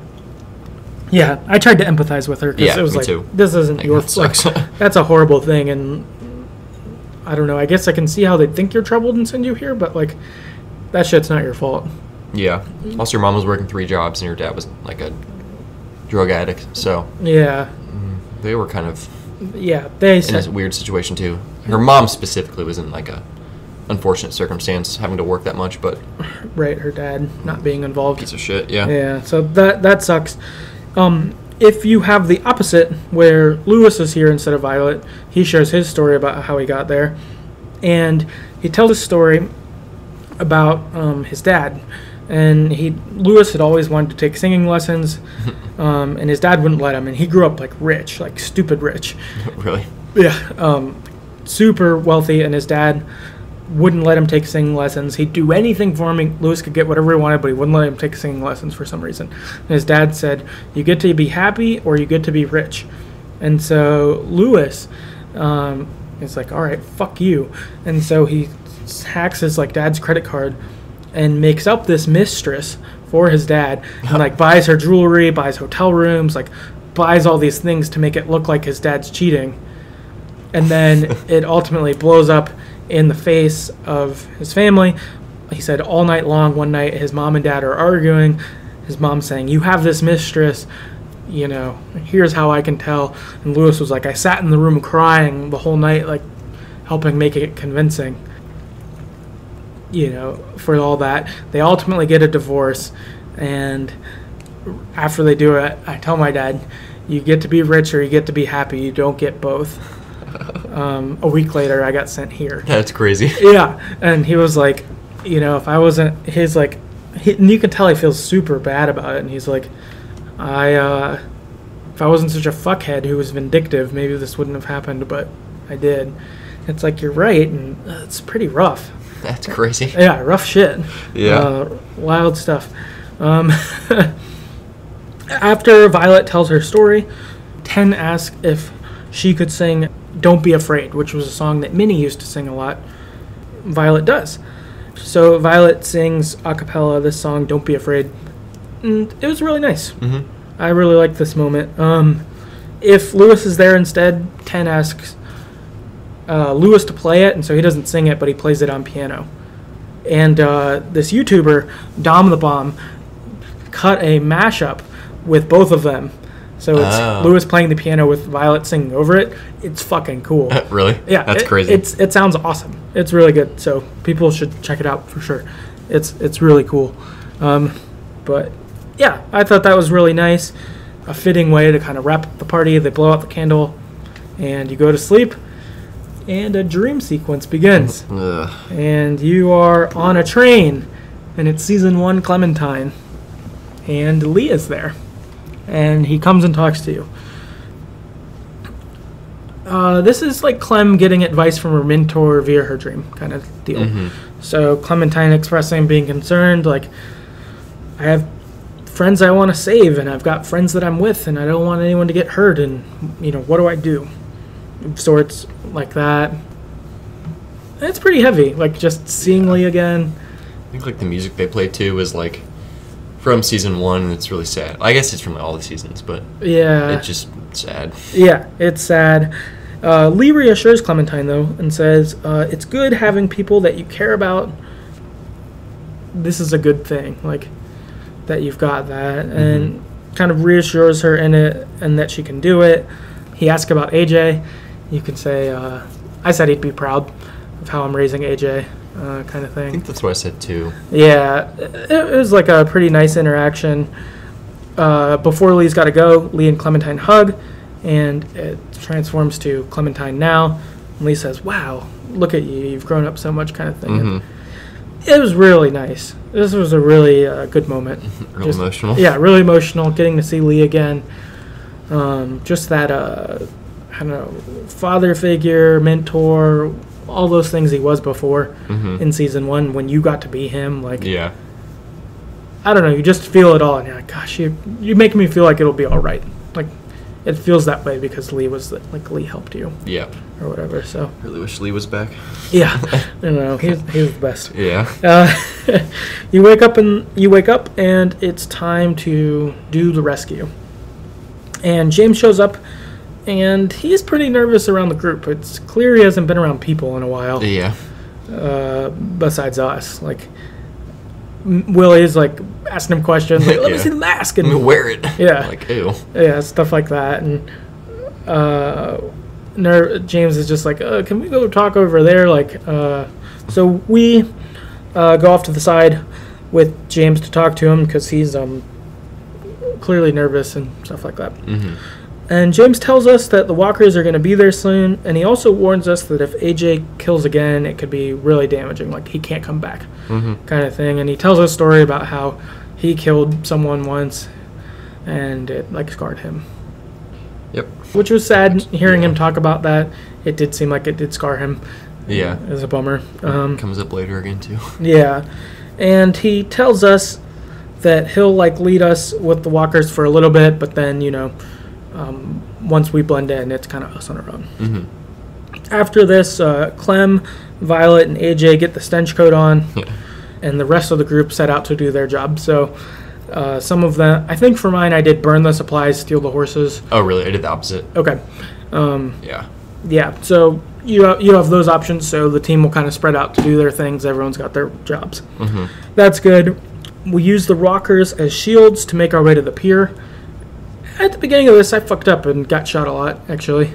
Yeah, I tried to empathize with her because it was me like, too. This isn't like, your that sucks. That's a horrible thing, and I don't know. I guess I can see how they think you're troubled and send you here, but like, that shit's not your fault. Yeah. Also, your mom was working 3 jobs and your dad was like a drug addict, so Yeah. they were kind of They in said a weird situation too. Her mom specifically was in like a unfortunate circumstance, having to work that much, but right, her dad not being involved. piece of shit. Yeah. Yeah, so that sucks. If you have the opposite, where Lewis is here instead of Violet, he shares his story about how he got there, and he tells a story about his dad. And Lewis had always wanted to take singing lessons, and his dad wouldn't let him. And he grew up like rich, like stupid rich. Really? Yeah, super wealthy, and his dad wouldn't let him take singing lessons. He'd do anything for him. Lewis could get whatever he wanted, but he wouldn't let him take singing lessons for some reason. And his dad said, you get to be happy or you get to be rich. And so Lewis is like, all right, fuck you. And so he hacks his like dad's credit card and makes up this mistress for his dad, and like buys her jewelry, buys hotel rooms, like buys all these things to make it look like his dad's cheating. And then it ultimately blows up in the face of his family. He said all night long, one night, his mom and dad are arguing. His mom saying, you have this mistress, here's how I can tell. And Lewis was like, I sat in the room crying the whole night, like helping make it convincing. For all that. They ultimately get a divorce, and after they do it, I tell my dad, you get to be rich or you get to be happy. You don't get both. A week later, I got sent here. That's crazy. Yeah, and he was like, if I wasn't his, like, and you can tell he feels super bad about it, and he's like, if I wasn't such a fuckhead who was vindictive, maybe this wouldn't have happened, but I did. It's like, you're right, and it's pretty rough. That's crazy. Yeah, rough shit. Yeah. Wild stuff. After Violet tells her story, Ten asks if she could sing Don't Be Afraid, which was a song that Minnie used to sing a lot. Violet does. So Violet sings a cappella this song, Don't Be Afraid. And it was really nice. Mm-hmm. I really liked this moment. If Lewis is there instead, Ten asks Lewis to play it, and so he doesn't sing it, but he plays it on piano. And this YouTuber, Dom the Bomb, cut a mashup with both of them. So it's Lewis playing the piano with Violet singing over it. It's fucking cool. Really? Yeah. That's crazy. It sounds awesome. It's really good. So people should check it out for sure. It's really cool. But yeah, I thought that was really nice. A fitting way to kind of wrap up the party. They blow out the candle, and you go to sleep. And a dream sequence begins. Ugh. And you are on a train, and it's season 1 Clementine. And Leah's there. And he comes and talks to you. This is like Clem getting advice from her mentor via her dream kind of deal. Mm-hmm. So Clementine expressing being concerned, like, I have friends I want to save, and I've got friends that I'm with, and I don't want anyone to get hurt, and, what do I do? of sorts like that. It's pretty heavy, like just seeing Lee again. I think like the music they play too is like from season 1, and it's really sad. I guess it's from all the seasons, but yeah, it's just sad. Yeah, it's sad. Lee reassures Clementine though and says it's good having people that you care about. This is a good thing, like that you've got that, and kind of reassures her in it and that she can do it. He asks about AJ. You can say, I said he'd be proud of how I'm raising AJ, kind of thing. I think that's what I said too. Yeah, it was like a pretty nice interaction. Before Lee's got to go, Lee and Clementine hug, and it transforms to Clementine now. And Lee says, wow, look at you, you've grown up so much, kind of thing. And it was really nice. This was a really good moment. Real emotional. Yeah, really emotional, getting to see Lee again. Just that, I don't know, father figure, mentor, all those things he was before in season 1 when you got to be him. Like, yeah. I don't know, you just feel it all, and you're like, gosh, you make me feel like it'll be all right. Like, it feels that way because Lee was, like, Lee helped you. Yeah. Or whatever, so. Really wish Lee was back. Yeah. I don't know, he was the best. Yeah. You wake up and it's time to do the rescue. And James shows up, and he's pretty nervous around the group. It's clear he hasn't been around people in a while. Yeah. Besides us, like Willie's like asking him questions, like, "Let me see the mask," and wear it. Yeah, like ew. Yeah, stuff like that. And James is just like, "Can we go talk over there?" Like, so we go off to the side with James to talk to him because he's clearly nervous and stuff like that. And James tells us that the walkers are going to be there soon, and he also warns us that if AJ kills again, it could be really damaging, like he can't come back, kind of thing. And he tells a story about how he killed someone once, and it like scarred him. Yep. Which was sad hearing him talk about that. It did seem like it did scar him. Yeah. It was a bummer. Comes up later again too. Yeah, and he tells us that he'll like lead us with the walkers for a little bit, but then once we blend in, it's kind of us on our own. After this, Clem, Violet, and AJ get the stench coat on, and the rest of the group set out to do their job. So some of them, I think for mine, I did burn the supplies, steal the horses. Oh, really? I did the opposite. Okay. Yeah. So you have those options. So the team will kind of spread out to do their things. Everyone's got their jobs. That's good. We use the rockers as shields to make our way to the pier. At the beginning of this, I fucked up and got shot a lot, actually,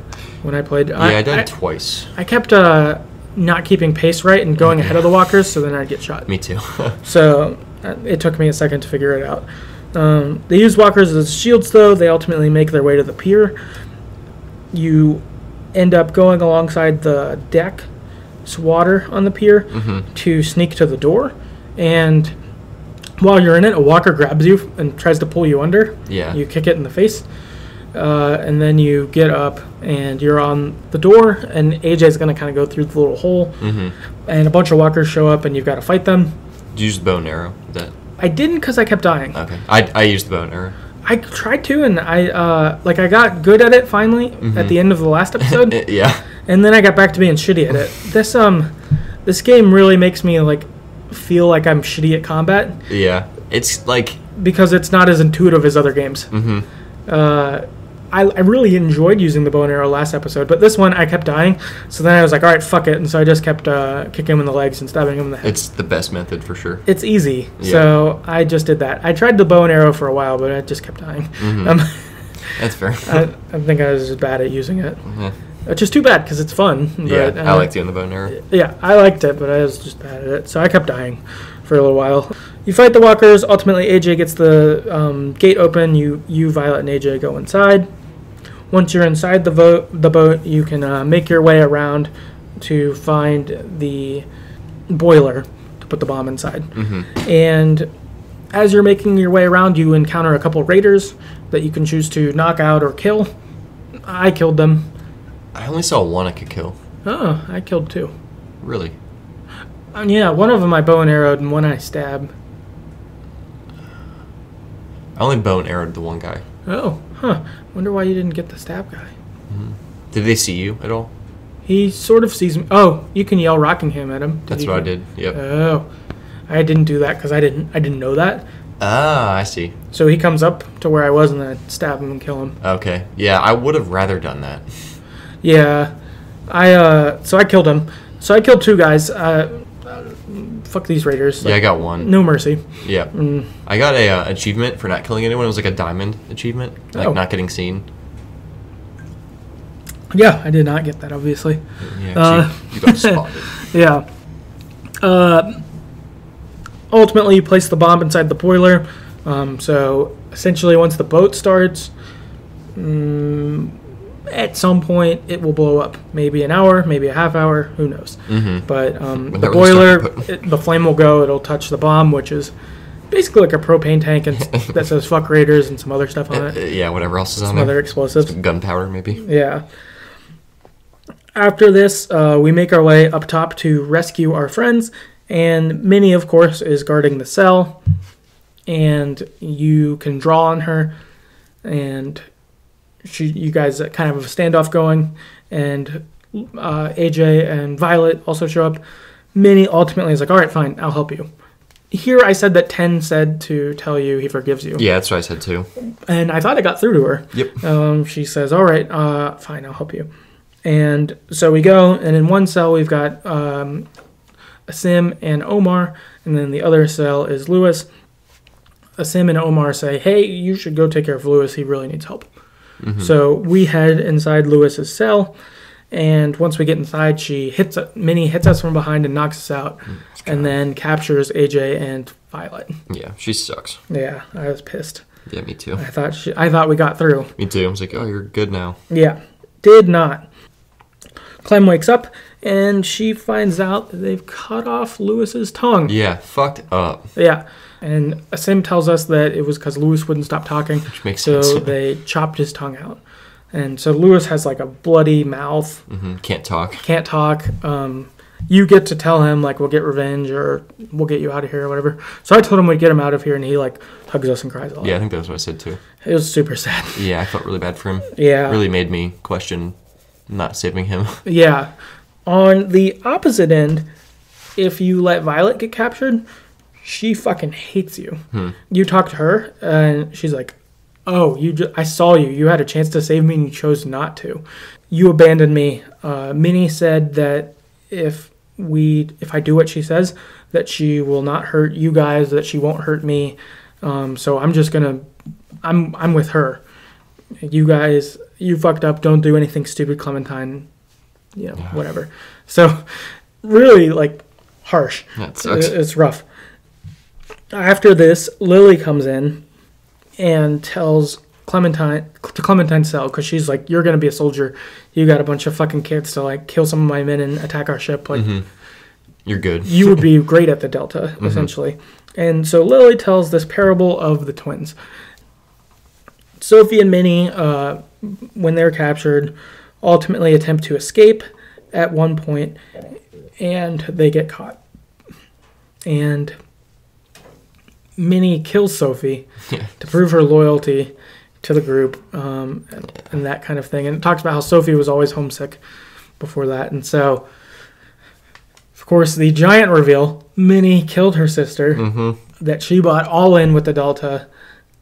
when I played. Yeah, I died twice. I kept not keeping pace right and going ahead of the walkers, so then I'd get shot. Me too. So it took me a second to figure it out. They use walkers as shields, though. They ultimately make their way to the pier. You end up going alongside the deck, water on the pier, to sneak to the door, and while you're in it, a walker grabs you and tries to pull you under. Yeah. You kick it in the face. And then you get up and you're on the door, and AJ's going to kind of go through the little hole. And a bunch of walkers show up, and you've got to fight them. Did you use the bow and arrow? I didn't because I kept dying. Okay. I used the bow and arrow. I tried to, and I got good at it finally at the end of the last episode. Yeah. And then I got back to being shitty at it. This game really makes me like feel like I'm shitty at combat. Yeah. It's like because it's not as intuitive as other games. I really enjoyed using the bow and arrow last episode, but this one I kept dying. So then I was like, all right, fuck it. And so I just kept kicking him in the legs and stabbing him in the head. It's the best method for sure. It's easy. Yeah. So I just did that. I tried the bow and arrow for a while, but I just kept dying. That's fair. I think I was just bad at using it. Which is too bad because it's fun. But, I like doing the bow and arrow. Yeah, I liked it, but I was just bad at it. So I kept dying for a little while. You fight the walkers. Ultimately, AJ gets the gate open. You, Violet, and AJ go inside. Once you're inside the boat, you can make your way around to find the boiler to put the bomb inside. And as you're making your way around, you encounter a couple raiders that you can choose to knock out or kill. I killed them. I only saw one I could kill. Oh, I killed two. Really? Yeah, one of them I bow and arrowed and one I stabbed. I only bow and arrowed the one guy. Oh, huh. Wonder why you didn't get the stab guy. Did they see you at all? He sort of sees me. Oh, you can yell Rockingham at him. That's what I did. Yep. Oh, I didn't do that because I didn't know that. Ah, I see. So he comes up to where I was, and then I stab him and kill him. Okay. Yeah, I would have rather done that. Yeah, so I killed him. So I killed 2 guys. Fuck these raiders. Yeah, I got 1. No mercy. Yeah. I got a achievement for not killing anyone. It was like a diamond achievement, like not getting seen. Yeah, I did not get that, obviously. Yeah, you got spotted. Yeah. Ultimately, you place the bomb inside the boiler. So essentially, once the boat starts, at some point it will blow up. Maybe an hour, maybe a half hour, who knows. But the boiler, the flame will go. It'll touch the bomb, which is basically like a propane tank and that says "fuck Raiders" and some other stuff on it. Yeah, whatever else is on some there. Some other explosives. Some gunpowder, maybe. Yeah. After this, we make our way up top to rescue our friends, and Minnie, of course, is guarding the cell, and you can draw on her, and you guys kind of have a standoff going, and AJ and Violet also show up. Minnie ultimately is like, all right, fine, I'll help you. Here I said that Ten said to tell you he forgives you. Yeah, that's what I said too. And I thought I got through to her. Yep. She says, all right, fine, I'll help you. And so we go, and in one cell we've got Asim and Omar, and then the other cell is Lewis. Asim and Omar say, hey, you should go take care of Lewis, he really needs help. So we head inside Lewis's cell, and once we get inside, Minnie hits us from behind and knocks us out, and then captures AJ and Violet. Yeah, she sucks. Yeah, I was pissed. Yeah, me too. I thought we got through. Me too. I was like, oh, you're good now. Yeah, did not. Clem wakes up, and she finds out that they've cut off Lewis's tongue. Yeah, fucked up. Yeah, and Asim tells us that it was because Lewis wouldn't stop talking. Which makes sense. So they chopped his tongue out. And so Lewis has like a bloody mouth. Can't talk. Can't talk. You get to tell him, like, we'll get revenge or we'll get you out of here or whatever. So I told him we'd get him out of here, and he, like, hugs us and cries a lot. Yeah, I think that's what I said, too. It was super sad. Yeah, I felt really bad for him. Yeah. Really made me question not saving him. Yeah. On the opposite end, if you let Violet get captured, she fucking hates you. You talk to her, and she's like, oh, I saw you. You had a chance to save me, and you chose not to. You abandoned me. Minnie said that if I do what she says, that she will not hurt you guys, that she won't hurt me. So I'm just gonna, I'm with her. You guys, you fucked up. Don't do anything stupid, Clementine. Whatever. So really, like, harsh. That sucks. It's rough. After this, Lily comes in and tells Clementine's cell, because she's like, you're going to be a soldier. You got a bunch of fucking kids to, like, kill some of my men and attack our ship. Like, you're good. You would be great at the Delta, essentially. And so Lily tells this parable of the twins. Sophie and Minnie, when they're captured, ultimately attempt to escape at one point, and they get caught. And Minnie kills Sophie to prove her loyalty to the group, and that kind of thing. And it talks about how Sophie was always homesick before that. And so, of course, the giant reveal, Minnie killed her sister, that she bought all in with the Delta,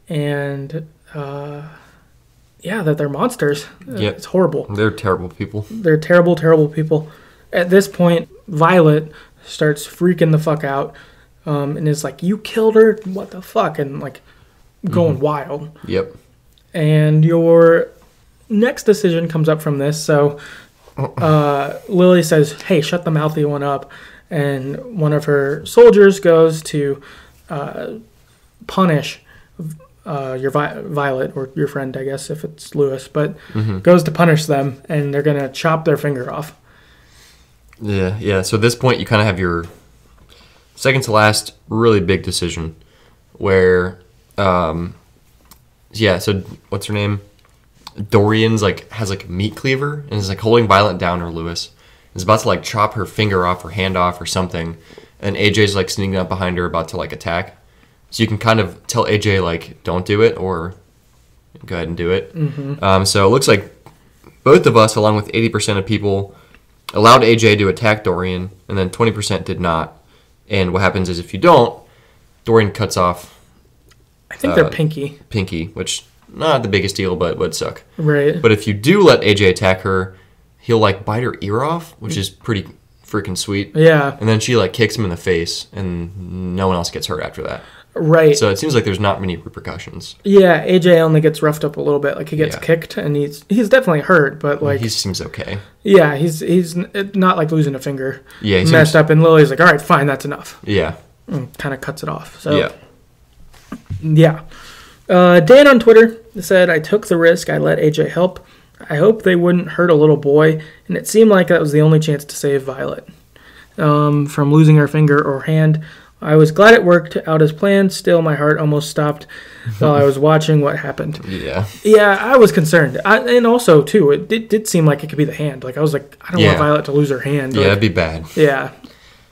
and that they're monsters. It's horrible. They're terrible people. They're terrible, terrible people. At this point, Violet starts freaking the fuck out, and is like, you killed her? What the fuck? And, like, going wild. Yep. And your next decision comes up from this. So Lily says, hey, shut the mouthy one up. And one of her soldiers goes to punish your Violet, or your friend, I guess, if it's Lewis, but goes to punish them, and they're going to chop their finger off. Yeah. So at this point, you kind of have your second to last really big decision where, so what's her name? Dorian's, like, has, like, a meat cleaver and is, like, holding Violet down, or Lewis is about to, like, chop her finger off or hand off or something, and AJ's, like, sneaking up behind her about to, like, attack. So you can kind of tell AJ, like, don't do it, or go ahead and do it. So it looks like Both of us, along with 80% of people, allowed AJ to attack Dorian, and then 20% did not. And what happens is if you don't, Dorian cuts off I think they're Pinky, which not the biggest deal, but would suck. Right. But if you do let AJ attack her, he'll like bite her ear off, which is pretty freaking sweet. Yeah. And then she like kicks him in the face, and no one else gets hurt after that. Right. So it seems like there's not many repercussions. Yeah, AJ only gets roughed up a little bit. Like he gets kicked, and he's definitely hurt, but like he seems okay. Yeah, he's not like losing a finger. Yeah, he messed up, and Lily's like, all right, fine, that's enough. Yeah. And kind of cuts it off. So yeah. Dan on Twitter said, I took the risk. I let AJ help. I hope they wouldn't hurt a little boy, and it seemed like that was the only chance to save Violet from losing her finger or hand. I was glad it worked out as planned. Still, my heart almost stopped while I was watching what happened. Yeah. Yeah, I was concerned. And also, too, it did seem like it could be the hand. Like, I was like, I don't want Violet to lose her hand. Yeah, like, it'd be bad. Yeah.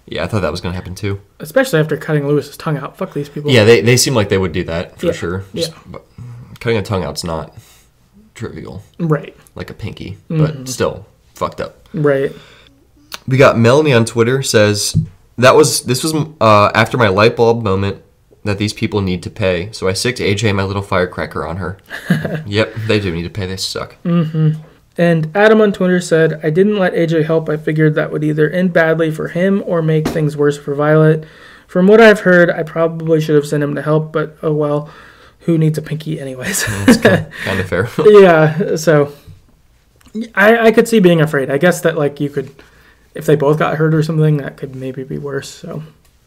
Yeah, I thought that was going to happen, too. Especially after cutting Lewis's tongue out. Fuck these people. Yeah, they seem like they would do that, for sure. Yeah. But cutting a tongue out's not trivial. Right. Like a pinky. But still, fucked up. Right. We got Melanie on Twitter says, this was after my light bulb moment that these people need to pay. So I sicked AJ my little firecracker on her. Yep, they do need to pay. They suck. Mm-hmm. And Adam on Twitter said, I didn't let AJ help. I figured that would either end badly for him or make things worse for Violet. From what I've heard, I probably should have sent him to help, but oh well, who needs a pinky anyways? That's kind of fair. Yeah, so I could see being afraid. I guess that like you could, if they both got hurt or something, that could maybe be worse, so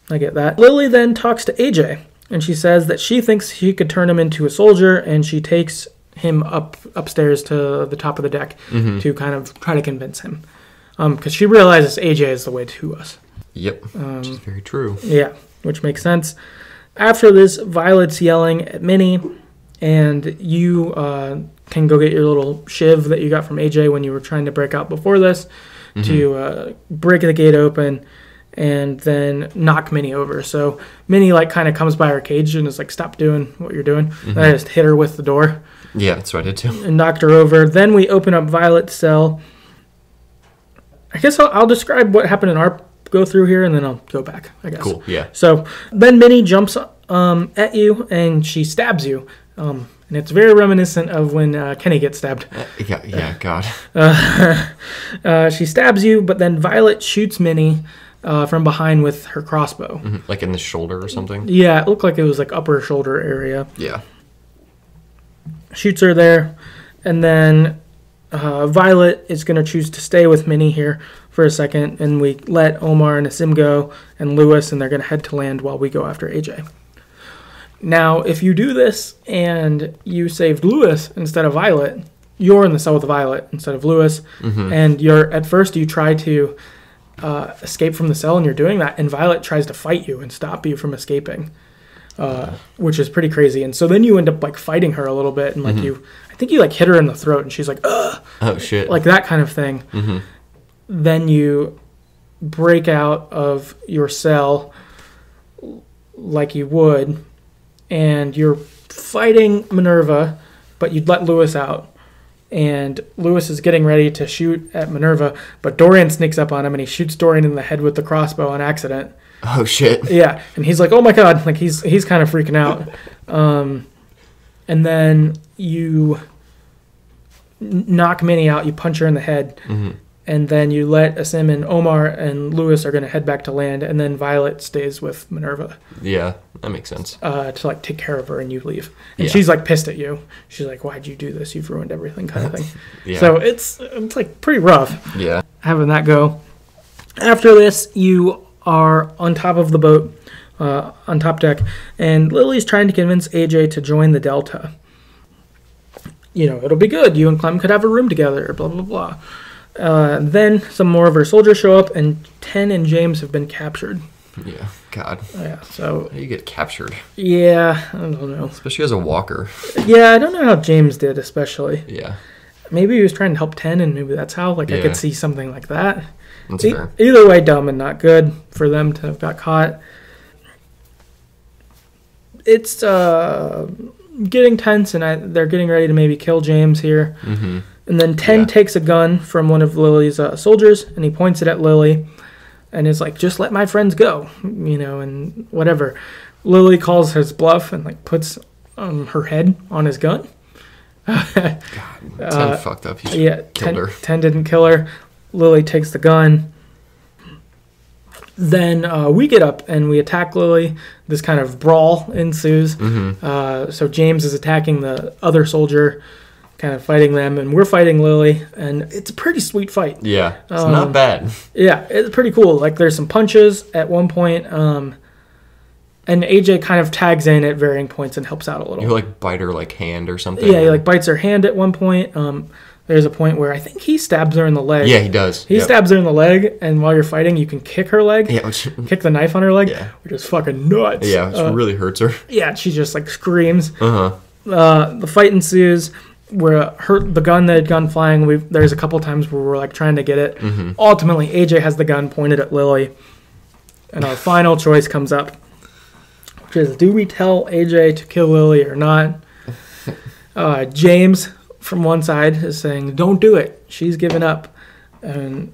I get that. Lily then talks to AJ, and she says that she thinks she could turn him into a soldier, and she takes him upstairs to the top of the deck to kind of try to convince him. Because she realizes AJ is the way to us. Yep, which is very true. Yeah, which makes sense. After this, Violet's yelling at Minnie, and you can go get your little shiv that you got from AJ when you were trying to break out before this to break the gate open and then knock Minnie over. So Minnie like kind of comes by her cage and is like, stop doing what you're doing. And I just hit her with the door. Yeah, that's what I did too. And knocked her over. Then we open up Violet's cell. I guess I'll describe what happened in our go through here, and then I'll go back, I guess. Cool, yeah. So then Minnie jumps at you, and she stabs you. And it's very reminiscent of when Kenny gets stabbed. Yeah, God. She stabs you, but then Violet shoots Minnie from behind with her crossbow. Like in the shoulder or something? Yeah, it looked like it was like upper shoulder area. Yeah. Shoots her there, and then Violet is going to choose to stay with Minnie here for a second, and we let Omar and Asim go, and Lewis, and they're going to head to land while we go after AJ. Now, if you do this, and you saved Lewis instead of Violet, you're in the cell with Violet instead of Lewis, and at first you try to escape from the cell, and you're doing that, and Violet tries to fight you and stop you from escaping. Which is pretty crazy. And so then you end up like fighting her a little bit, and like I think you like hit her in the throat, and she's like, ugh. Oh shit. Like that kind of thing. Then you break out of your cell like you would, and you're fighting Minerva, but you'd let Lewis out. And Lewis is getting ready to shoot at Minerva, but Dorian sneaks up on him, and he shoots Dorian in the head with the crossbow on accident. Oh shit. Yeah, and he's like, "Oh my god!" Like he's kind of freaking out. And then you knock Minnie out. You punch her in the head, and then you let Asim and Omar and Lewis are going to head back to land, and then Violet stays with Minerva. Yeah, that makes sense. To like take care of her, and you leave. And she's like pissed at you. She's like, "Why'd you do this? You've ruined everything," kind of thing. So it's like pretty rough. Yeah, having that go. After this, you are on top of the boat, on top deck, and Lily's trying to convince AJ to join the Delta. You know, it'll be good. You and Clem could have a room together, blah, blah, blah. Then some more of her soldiers show up, and 10 and James have been captured. Yeah, God. Yeah, so... How do you get captured? Yeah, I don't know. Especially as a walker. Yeah, I don't know how James did, especially. Yeah. Maybe he was trying to help 10, and maybe that's how. Like, I could see something like that. That's fair. Either way, dumb and not good for them to have got caught. It's getting tense, and they're getting ready to maybe kill James here. And then 10 takes a gun from one of Lily's soldiers, and he points it at Lily, and is like, "Just let my friends go," and whatever. Lily calls his bluff and like puts her head on his gun. God, 10 fucked up. He killed her. 10 didn't kill her. Lily takes the gun. Then we get up and we attack Lily. This kind of brawl ensues. So James is attacking the other soldier, kind of fighting them, and we're fighting Lily, and it's a pretty sweet fight. Yeah, it's not bad. Yeah, it's pretty cool. Like, there's some punches at one point, and AJ kind of tags in at varying points and helps out a little. You like bite her like hand or something? Yeah, he like bites her hand at one point. There's a point where I think he stabs her in the leg. Yeah, he does. He stabs her in the leg, and while you're fighting, you can kick her leg. Yeah, kick the knife on her leg, which is fucking nuts. Yeah, it really hurts her. Yeah, she just like screams. Uh-huh. The fight ensues. Where the gun that had gone flying, there's a couple times where we're like trying to get it. Ultimately, AJ has the gun pointed at Lily, and our final choice comes up, which is, do we tell AJ to kill Lily or not? James from one side is saying, "Don't do it. She's given up," and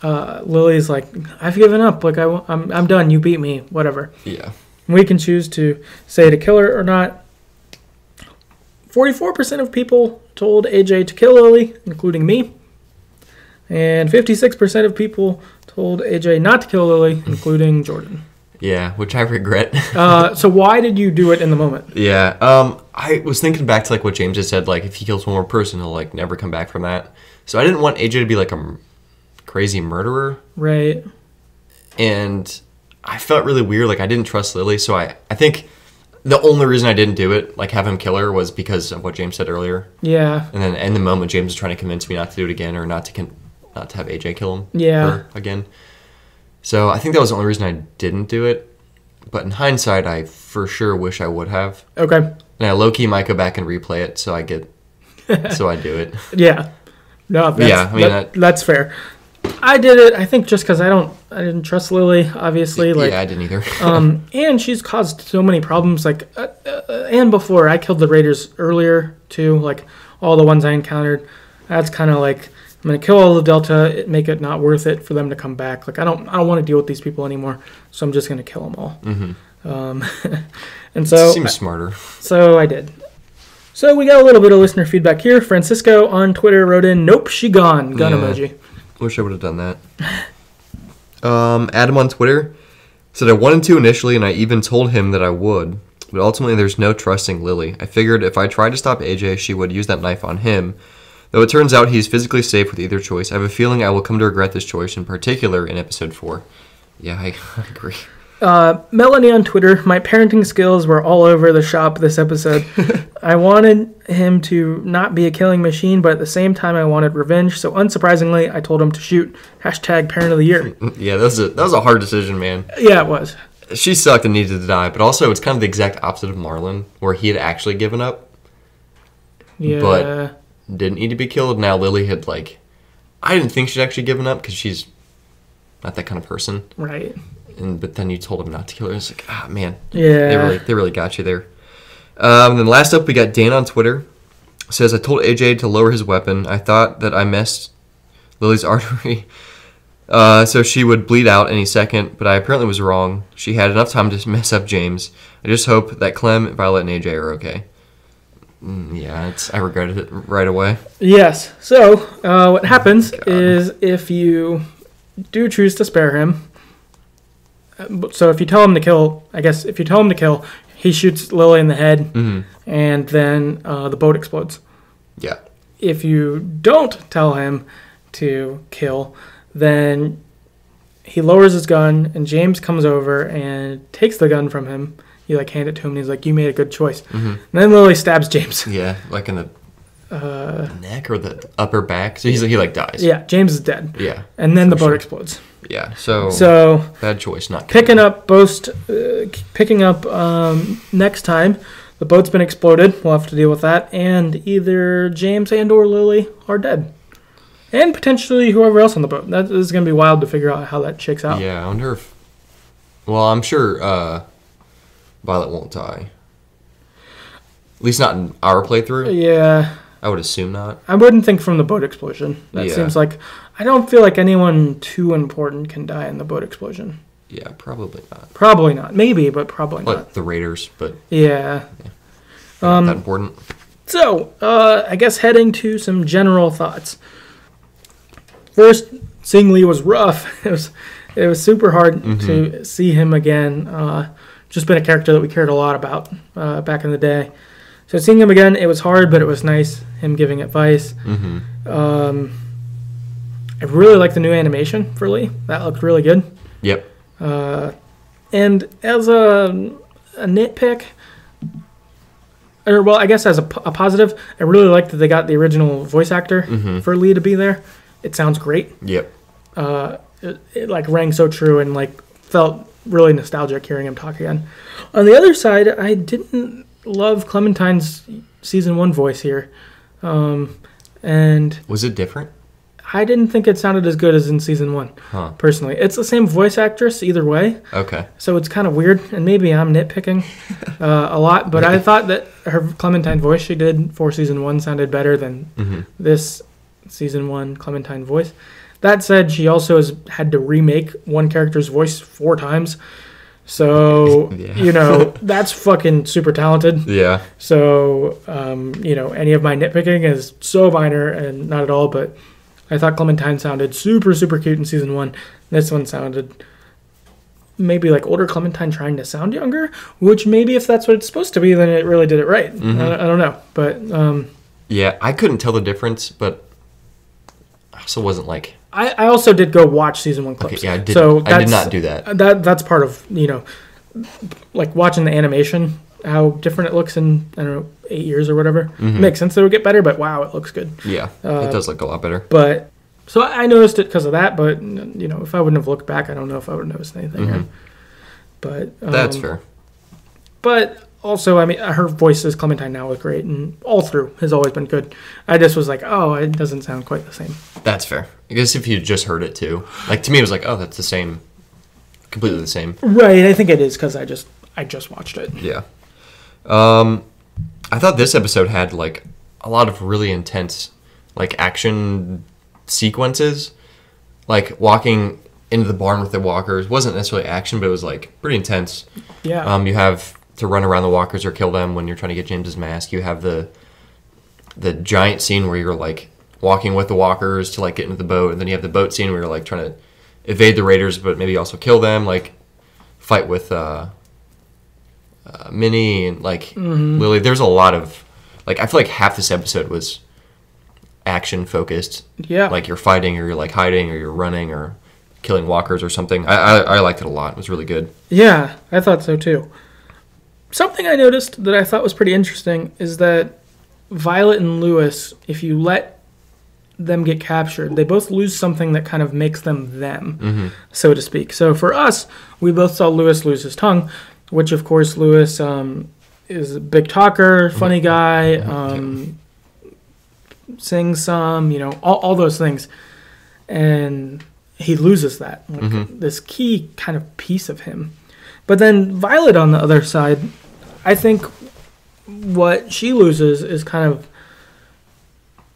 Lily's like, "I've given up. Like I'm done. You beat me. Whatever." Yeah. We can choose to say to kill her or not. 44% of people told AJ to kill Lily, including me. And 56% of people told AJ not to kill Lily, including Jordan. Yeah, which I regret. So why did you do it in the moment? Yeah, I was thinking back to like what James had said, like if he kills one more person, he'll like never come back from that. So I didn't want AJ to be like a crazy murderer. Right. And I felt really weird, like I didn't trust Lily, so I think the only reason I didn't do it, like have him kill her, was because of what James said earlier. Yeah. And then in the moment, James was trying to convince me not to do it again, or not to have AJ kill him. Yeah. Again. So I think that was the only reason I didn't do it. But in hindsight, I for sure wish I would have. Okay. And I low key might go back and replay it, so I do it. Yeah. No. That's fair. I did it, I think, just because I didn't trust Lily, obviously. Like, yeah, I didn't either. And she's caused so many problems. Like, and before, I killed the Raiders earlier, too. Like, all the ones I encountered. That's kind of like, I'm going to kill all the Delta, make it not worth it for them to come back. Like, I don't want to deal with these people anymore, so I'm just going to kill them all. And so... Seems smarter. So I did. So we got a little bit of listener feedback here. Francisco on Twitter wrote in, "Nope, she gone." Gun emoji. Wish I would have done that. Adam on Twitter said, "I wanted to initially, and I even told him that I would, but ultimately there's no trusting Lily. I figured if I tried to stop AJ, she would use that knife on him. Though it turns out he's physically safe with either choice. I have a feeling I will come to regret this choice, in particular in episode 4. Yeah, I agree. Melanie on Twitter, "My parenting skills were all over the shop this episode. I wanted him to not be a killing machine, but at the same time I wanted revenge, so unsurprisingly I told him to shoot. Hashtag parent of the year." Yeah, that was a hard decision, man. Yeah, it was. She sucked and needed to die, but also it's kind of the exact opposite of Marlon, where he had actually given up. Yeah. But didn't need to be killed. Now Lily had I didn't think she'd actually given up, because she's not that kind of person. Right. But then you told him not to kill her. It's like, man. Yeah. They really got you there. And then last up, we got Dan on Twitter. Says, "I told AJ to lower his weapon. I thought that I messed Lily's artery so she would bleed out any second, but I apparently was wrong. She had enough time to mess up James. I just hope that Clem, Violet, and AJ are okay." Yeah, I regretted it right away. Yes. So what happens is, if you do choose to spare him, so if you tell him to kill, he shoots Lily in the head, and then the boat explodes. Yeah. If you don't tell him to kill, then he lowers his gun, and James comes over and takes the gun from him. You hand it to him, and he's like, "You made a good choice." And then Lily stabs James. Yeah, like in the neck or the upper back. So he dies. Yeah, James is dead. Yeah. And then the boat explodes. Yeah, so bad choice, not picking up next time. The boat's been exploded. We'll have to deal with that, and either James and or Lily are dead, and potentially whoever else on the boat. That is going to be wild to figure out how that shakes out. Yeah, I wonder if. Well, I'm sure Violet won't die. At least not in our playthrough. Yeah. I would assume not. I wouldn't think from the boat explosion. That seems like... I don't feel like anyone too important can die in the boat explosion. Yeah, probably not. Probably not. Maybe, but probably like not. The Raiders, but... Yeah. Not that important. So, I guess heading to some general thoughts. First, seeing Lee was rough. It was super hard to see him again. Just been a character that we cared a lot about back in the day. So seeing him again, it was hard, but it was nice, him giving advice. I really like the new animation for Lee. That looked really good. Yep. And as a nitpick, or well, I guess as a positive, I really like that they got the original voice actor for Lee to be there. It sounds great. Yep. It like rang so true and like felt really nostalgic hearing him talk again. On the other side, I didn't love Clementine's season 1 voice here. And was it different? I didn't think it sounded as good as in season 1, personally. It's the same voice actress either way. Okay. So it's kind of weird, and maybe I'm nitpicking a lot, but I thought that her Clementine voice she did for season 1 sounded better than this season 1 Clementine voice. That said, she also has had to remake one character's voice 4 times. So, you know, that's fucking super talented. Yeah. So, you know, any of my nitpicking is so minor and not at all, but I thought Clementine sounded super, super cute in season 1. This one sounded maybe like older Clementine trying to sound younger, which maybe if that's what it's supposed to be, then it really did it right. I don't know. But, yeah, I couldn't tell the difference, but I also wasn't like... I also did go watch season 1 clips. Okay, yeah, I did not do that. That's part of, you know, like watching the animation, how different it looks in, I don't know, 8 years or whatever. It makes sense that it would get better, but wow, it looks good. Yeah, it does look a lot better. But, so I noticed it because of that, but, you know, if I wouldn't have looked back, I don't know if I would have noticed anything. But that's fair. But also, I mean, her voice as Clementine now is great, and all through has always been good. I just was like, oh, it doesn't sound quite the same. That's fair. I guess if you just heard it too, like to me, it was like, oh, that's the same, completely the same. Right. I think it is because I just watched it. Yeah. I thought this episode had like a lot of really intense, like action sequences, like walking into the barn with the walkers wasn't necessarily action, but it was like pretty intense. Yeah. You have to run around the walkers or kill them when you're trying to get James's mask. You have the giant scene where you're like walking with the walkers to like get into the boat, and then you have the boat scene where you're like trying to evade the raiders but maybe also kill them, like fight with Minnie and like Lily. There's a lot of like, I feel like half this episode was action focused. Yeah. Like you're fighting or you're like hiding or you're running or killing walkers or something. I liked it a lot. It was really good. Yeah, I thought so too. Something I noticed that I thought was pretty interesting is that Violet and Lewis, if you let them get captured, they both lose something that kind of makes them, so to speak. So for us, we both saw Lewis lose his tongue, which of course Lewis is a big talker, funny guy, sings some, you know, all those things. And he loses that, like this key kind of piece of him. But then Violet on the other side, I think what she loses is kind of,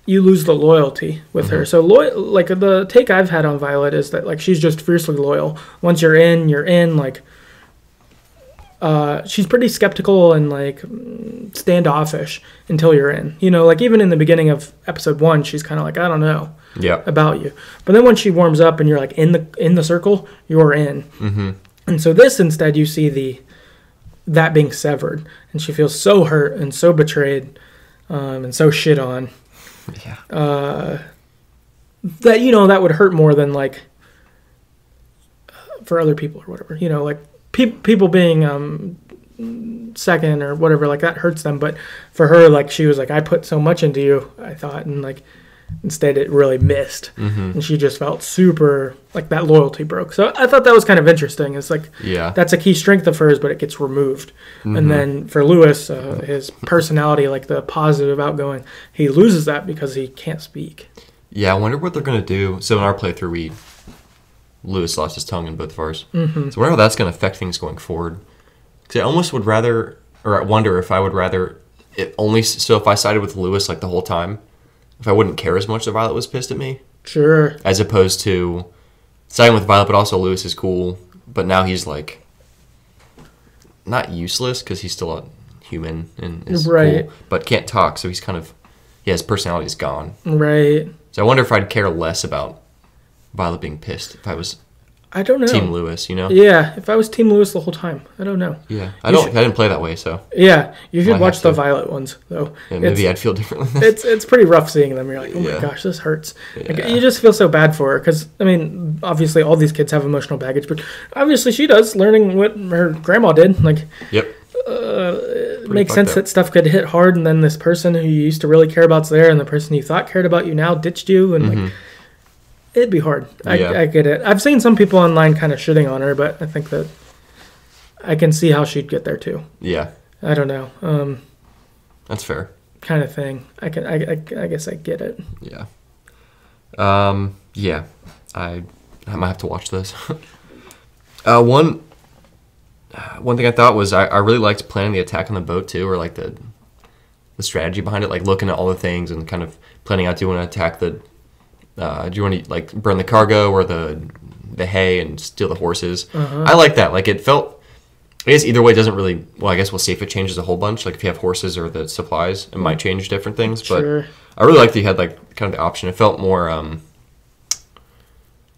you lose the loyalty with her. So like the take I've had on Violet is that like she's just fiercely loyal. Once you're in, you're in. Like she's pretty skeptical and like standoffish until you're in. You know, like even in the beginning of episode 1, she's kind of like, I don't know about you. But then when she warms up and you're like in the circle, you're in. And so this instead, you see that being severed, and she feels so hurt and so betrayed, and so shit on. Yeah. That, you know, that would hurt more than like for other people or whatever. You know, like people being second or whatever, like that hurts them. But for her, like she was like, I put so much into you, I thought, and like instead it really missed, and she just felt super like that loyalty broke. So I thought that was kind of interesting. It's like, that's a key strength of hers, but it gets removed. And then for Lewis, his personality, like the positive outgoing, he loses that because he can't speak. Yeah, I wonder what they're gonna do. So in our playthrough, Lewis lost his tongue in both of ours. So I wonder how that's gonna affect things going forward. Because I almost would rather, or I wonder if I would rather if I sided with Lewis like the whole time, if I wouldn't care as much that Violet was pissed at me. Sure. As opposed to siding with Violet, but also Lewis is cool, but now he's like not useless because he's still a human and is cool, but can't talk, so he's kind of his personality is gone. Right. So I wonder if I'd care less about Violet being pissed if I was I don't know. Team Lewis, you know? Yeah, if I was Team Lewis the whole time. I don't know. Yeah. I didn't play that way, so. Yeah, you should watch the Violet ones, though. Yeah, maybe I'd feel differently. It's pretty rough seeing them. You're like, oh my gosh, this hurts. Yeah. Like, you just feel so bad for her, because, I mean, obviously all these kids have emotional baggage, but obviously she does, learning what her grandma did. Like, yep. It makes sense that stuff could hit hard, and then this person who you used to really care about's there, and the person you thought cared about you now ditched you, and like, it'd be hard. I get it. I've seen some people online kind of shitting on her, but I think that I can see how she'd get there too. Yeah. I don't know. That's fair. Kind of thing. I guess I get it. Yeah. Yeah. I might have to watch this. One thing I thought was I really liked planning the attack on the boat too, or like the strategy behind it, like looking at all the things and kind of planning out, do you want to attack do you want to like burn the cargo or the hay and steal the horses? I like that. Like it felt, I guess either way doesn't really, well, I guess we'll see if it changes a whole bunch. Like if you have horses or the supplies, it might change different things. But I really liked that you had like kind of the option. It felt more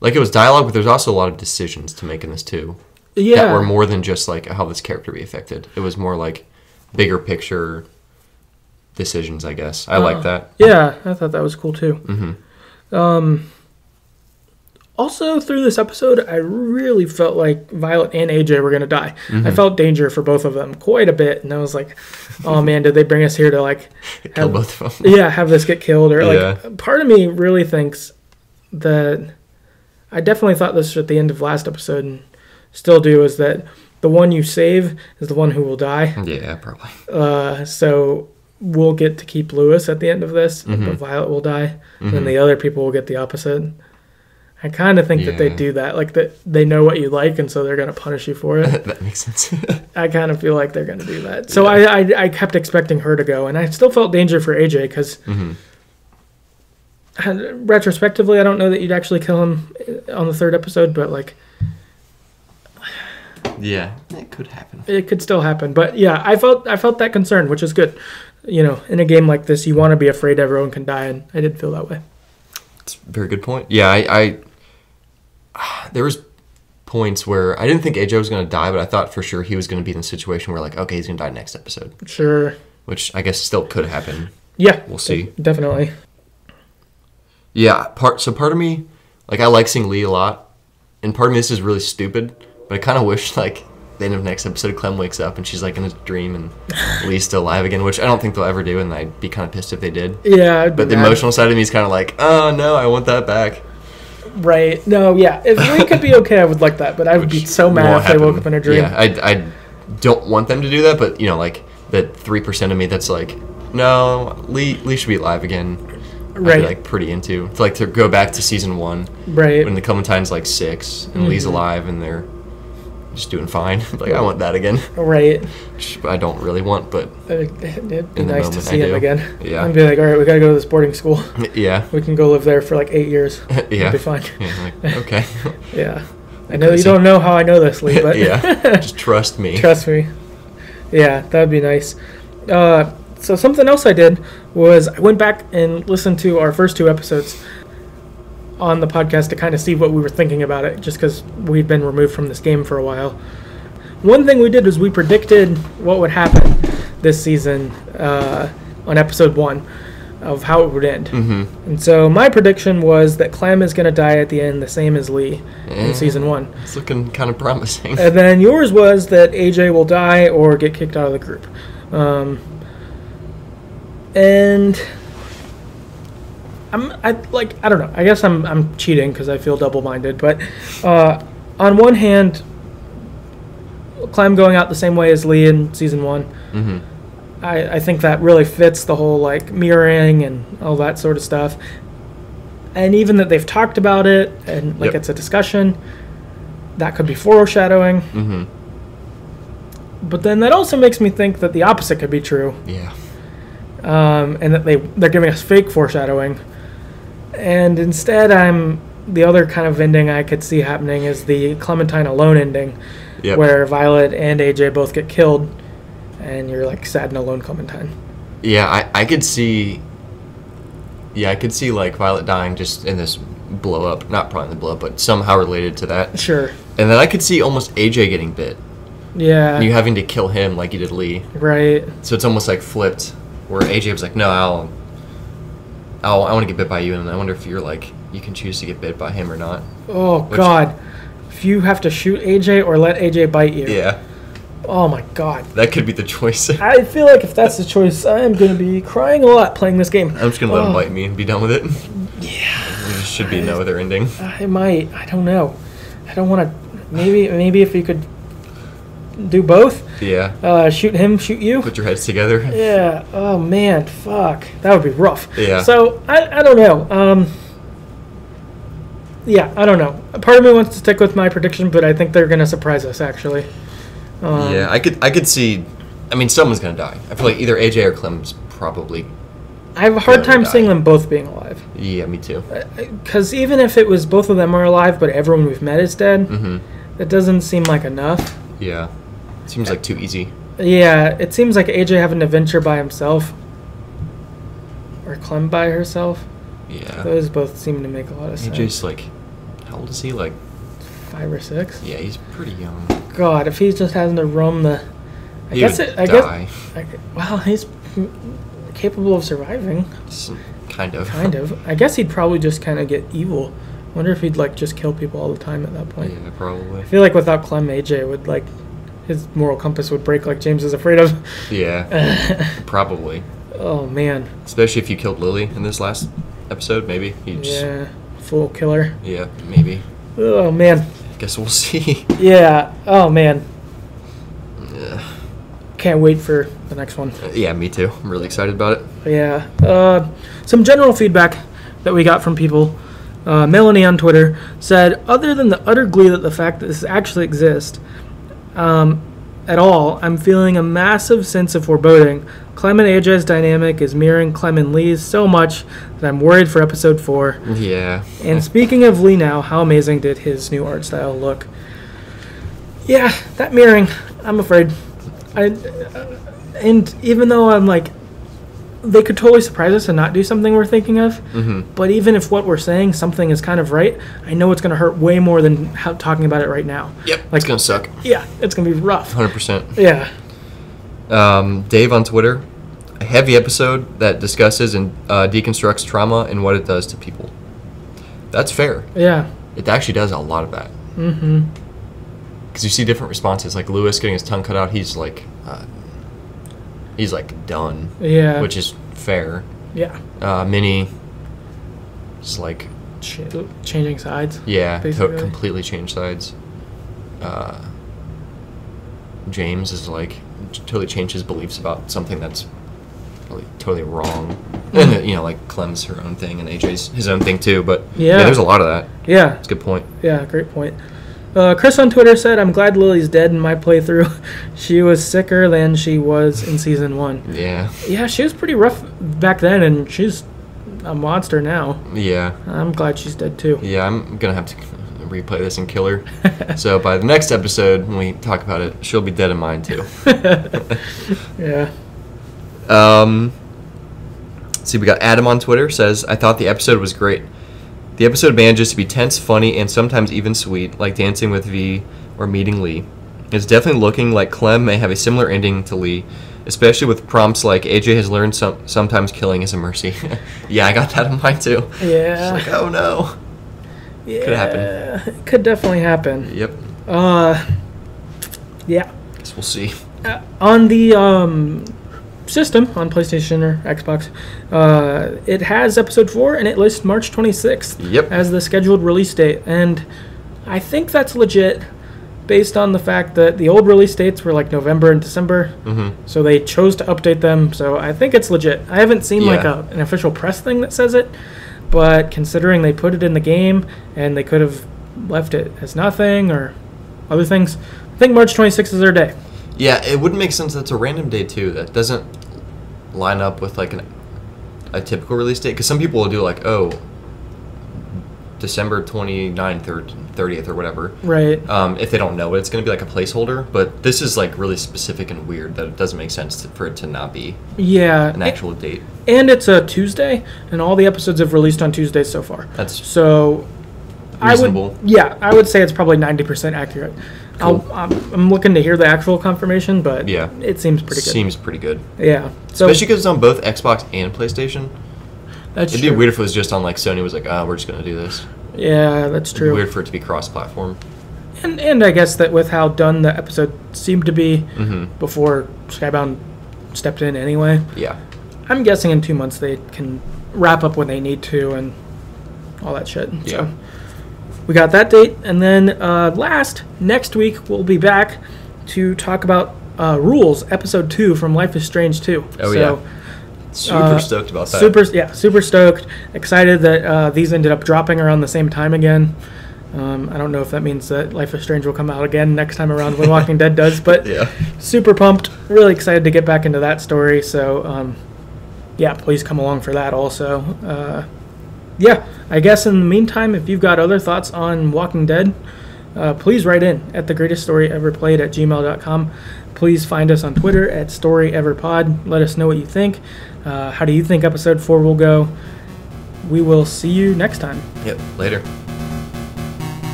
like it was dialogue, but there's also a lot of decisions to make in this too. Yeah. That were more than just like how this character be affected. It was more like bigger picture decisions, I guess. I like that. Yeah, I thought that was cool too. Also, through this episode, I really felt like Violet and AJ were going to die. I felt danger for both of them quite a bit, and I was like, oh man, did they bring us here to like kill both of them? Yeah, have this get killed, or like part of me really thinks that I definitely thought this at the end of last episode, and still do, is that the one you save is the one who will die. Yeah, probably. So we'll get to keep Lewis at the end of this, but Violet will die, and the other people will get the opposite. I kind of think that they do that, like that they know what you like, and so they're going to punish you for it. That makes sense. I kind of feel like they're going to do that. So I kept expecting her to go, and I still felt danger for AJ, because retrospectively, I don't know that you'd actually kill him on the third episode, but like... Yeah, it could happen. It could still happen, but yeah, I felt that concern, which is good. You know, in a game like this, you want to be afraid everyone can die, and I did feel that way. That's a very good point. Yeah, I there was points where I didn't think AJ was going to die, but I thought for sure he was going to be in a situation where like, okay, he's going to die next episode. Sure. Which I guess still could happen. Yeah. We'll see. Definitely. Yeah, part of me, like I like seeing Lee a lot, and part of me this is really stupid, but I kind of wish like the end of next episode Clem wakes up and she's like in a dream and Lee's still alive again, which I don't think they'll ever do, and I'd be kind of pissed if they did. Yeah. But the emotional side of me is kind of like, oh no, I want that back. Right. No, yeah. If Lee could be okay, I would like that, but I would be so mad if they woke up in a dream. Yeah, I don't want them to do that, but you know, like that 3% of me that's like, no, Lee should be alive again. Right. I'd be like pretty into to go back to season 1. Right. When the Clementine's like 6 and Lee's alive and they're just doing fine. Like I want that again. Right. Which I don't really want, but it'd be nice to see him again. Yeah. And be like, all right, we gotta go to this boarding school. Yeah. We can go live there for like 8 years. Yeah. It'll be fine. Yeah. Like, okay. Yeah. I know you don't know how I know this, Lee, but yeah. Just trust me. Trust me. Yeah, that'd be nice. So something else I did was I went back and listened to our first 2 episodes on the podcast to kind of see what we were thinking about it, just because we'd been removed from this game for a while. One thing we did was we predicted what would happen this season on episode 1 of how it would end. And so my prediction was that Clem is going to die at the end, the same as Lee in season 1. It's looking kind of promising. And then yours was that AJ will die or get kicked out of the group. And I don't know. I guess I'm cheating because I feel double-minded. But on one hand, Clem going out the same way as Lee in season 1. I think that really fits the whole like mirroring and all that sort of stuff. And even that they've talked about it and like it's a discussion, that could be foreshadowing. But then that also makes me think that the opposite could be true. Yeah. and that they're giving us fake foreshadowing. And instead, the other kind of ending I could see happening is the Clementine alone ending, where Violet and AJ both get killed, and you're like sad and alone Clementine. Yeah, I could see. Yeah, I could see like Violet dying just in this blow up, not probably the blow up, but somehow related to that. Sure. And then I could see almost AJ getting bit. Yeah. And you having to kill him like you did Lee. Right. So it's almost like flipped, where AJ was like, "No, I want to get bit by you," and I wonder if you're like, you can choose to get bit by him or not. Oh God, if you have to shoot AJ or let AJ bite you. Yeah. Oh my God. That could be the choice. I feel like if that's the choice, I am going to be crying a lot playing this game. I'm just going to let him bite me and be done with it. Yeah. There should be no other ending. I might. I don't know. I don't want to. Maybe if you could do both. Yeah. Shoot him, shoot you. Put your heads together. Yeah. Oh man, fuck. That would be rough. Yeah. So I don't know. Yeah, I don't know. Part of me wants to stick with my prediction, but I think they're going to surprise us actually. Yeah, I could see. I mean, someone's gonna die. I feel like either AJ or Clem's probably. I have a hard time seeing them both being alive. Yeah, me too. Because even if it was both of them are alive, but everyone we've met is dead, that doesn't seem like enough. Yeah, seems like too easy. Yeah, it seems like AJ having an adventure by himself, or Clem by herself. Yeah, those both seem to make a lot of sense. AJ's like, how old is he? Like 5 or 6. Yeah, he's pretty young. God, if he's just having to roam the, I guess. Well, he's capable of surviving. Kind of. Kind of. I guess he'd probably just kind of get evil. Wonder if he'd like just kill people all the time at that point. Yeah, probably. I feel like without Clem, AJ would like his moral compass would break, like James is afraid of. Yeah, probably. Oh man. Especially if you killed Lily in this last episode, maybe. Yeah, full killer. Yeah, maybe. Oh man. Guess we'll see. Yeah. Oh man. Yeah. Can't wait for the next one. Yeah, me too. I'm really excited about it. Yeah. Some general feedback that we got from people. Melanie on Twitter said, other than the utter glee that the fact that this actually exists at all, I'm feeling a massive sense of foreboding. Clem and AJ's dynamic is mirroring Clem and Lee's so much that I'm worried for episode 4. Yeah. And speaking of Lee now, how amazing did his new art style look? Yeah, that mirroring, I'm afraid. And even though I'm like, they could totally surprise us and not do something we're thinking of, but even if what we're saying, something is kind of right, I know it's going to hurt way more than talking about it right now. Yep, like, it's going to suck. Yeah, it's going to be rough. 100%. Yeah. Dave on Twitter, a heavy episode that discusses and deconstructs trauma and what it does to people. That's fair. Yeah. It actually does a lot of that. Because you see different responses, like Lewis getting his tongue cut out, he's like done. Yeah. Which is fair. Yeah. Minnie is like changing sides. Yeah, completely changed sides. James is like totally changed his beliefs about something that's really totally wrong. And like Clem's her own thing and AJ's his own thing too. But yeah, there's a lot of that. Yeah, it's a good point. Yeah, great point. Chris on Twitter said, I'm glad Lily's dead in my playthrough. She was sicker than she was in season 1. Yeah. Yeah, she was pretty rough back then, and she's a monster now. Yeah. I'm glad she's dead, too. Yeah, I'm going to have to replay this and kill her. So by the next episode, when we talk about it, she'll be dead in mine, too. Yeah. See, we got Adam on Twitter, says, I thought the episode was great. The episode manages to be tense, funny, and sometimes even sweet, like Dancing with V or Meeting Lee. It's definitely looking like Clem may have a similar ending to Lee, especially with prompts like AJ has learned sometimes killing is a mercy. Yeah, I got that in mind too. Yeah. It's like, oh no. Yeah. Could happen. It could definitely happen. Yep. Yeah. Guess we'll see. On the system, on PlayStation or Xbox, it has episode 4 and it lists March 26th as the scheduled release date, and I think that's legit based on the fact that the old release dates were like November and December, so they chose to update them, so I think it's legit. I haven't seen like an official press thing that says it, but considering they put it in the game and they could have left it as nothing or other things, I think March 26th is their day. Yeah, it wouldn't make sense. That's a random day too. That doesn't line up with like a typical release date? Because some people will do like, oh, December 29th or 30th or whatever. Right. If they don't know it, it's going to be like a placeholder. But this is like really specific and weird that it doesn't make sense for it to not be an actual date. And it's a Tuesday, and all the episodes have released on Tuesdays so far. That's so reasonable. I would say it's probably 90% accurate. Cool. I'm looking to hear the actual confirmation, but yeah, it seems pretty good. Seems pretty good. Yeah. So, especially because it's on both Xbox and PlayStation. It'd be weird if it was just on like Sony was like, we're just going to do this. Yeah, that's true. It'd be weird for it to be cross-platform. And I guess that with how done the episode seemed to be before Skybound stepped in anyway. Yeah. I'm guessing in 2 months they can wrap up when they need to and all that shit. Yeah. So we got that date. And then next week we'll be back to talk about Rules, Episode 2 from Life is Strange 2. Oh, yeah. Super stoked about that. Super stoked. Excited that these ended up dropping around the same time again. I don't know if that means that Life is Strange will come out again next time around when Walking Dead does, but super pumped. Really excited to get back into that story. So, please come along for that also. I guess in the meantime, if you've got other thoughts on Walking Dead, please write in at TheGreatestStoryEverPlayed@gmail.com. Please find us on Twitter at StoryEverPod. Let us know what you think. How do you think Episode 4 will go? We will see you next time. Yep, later.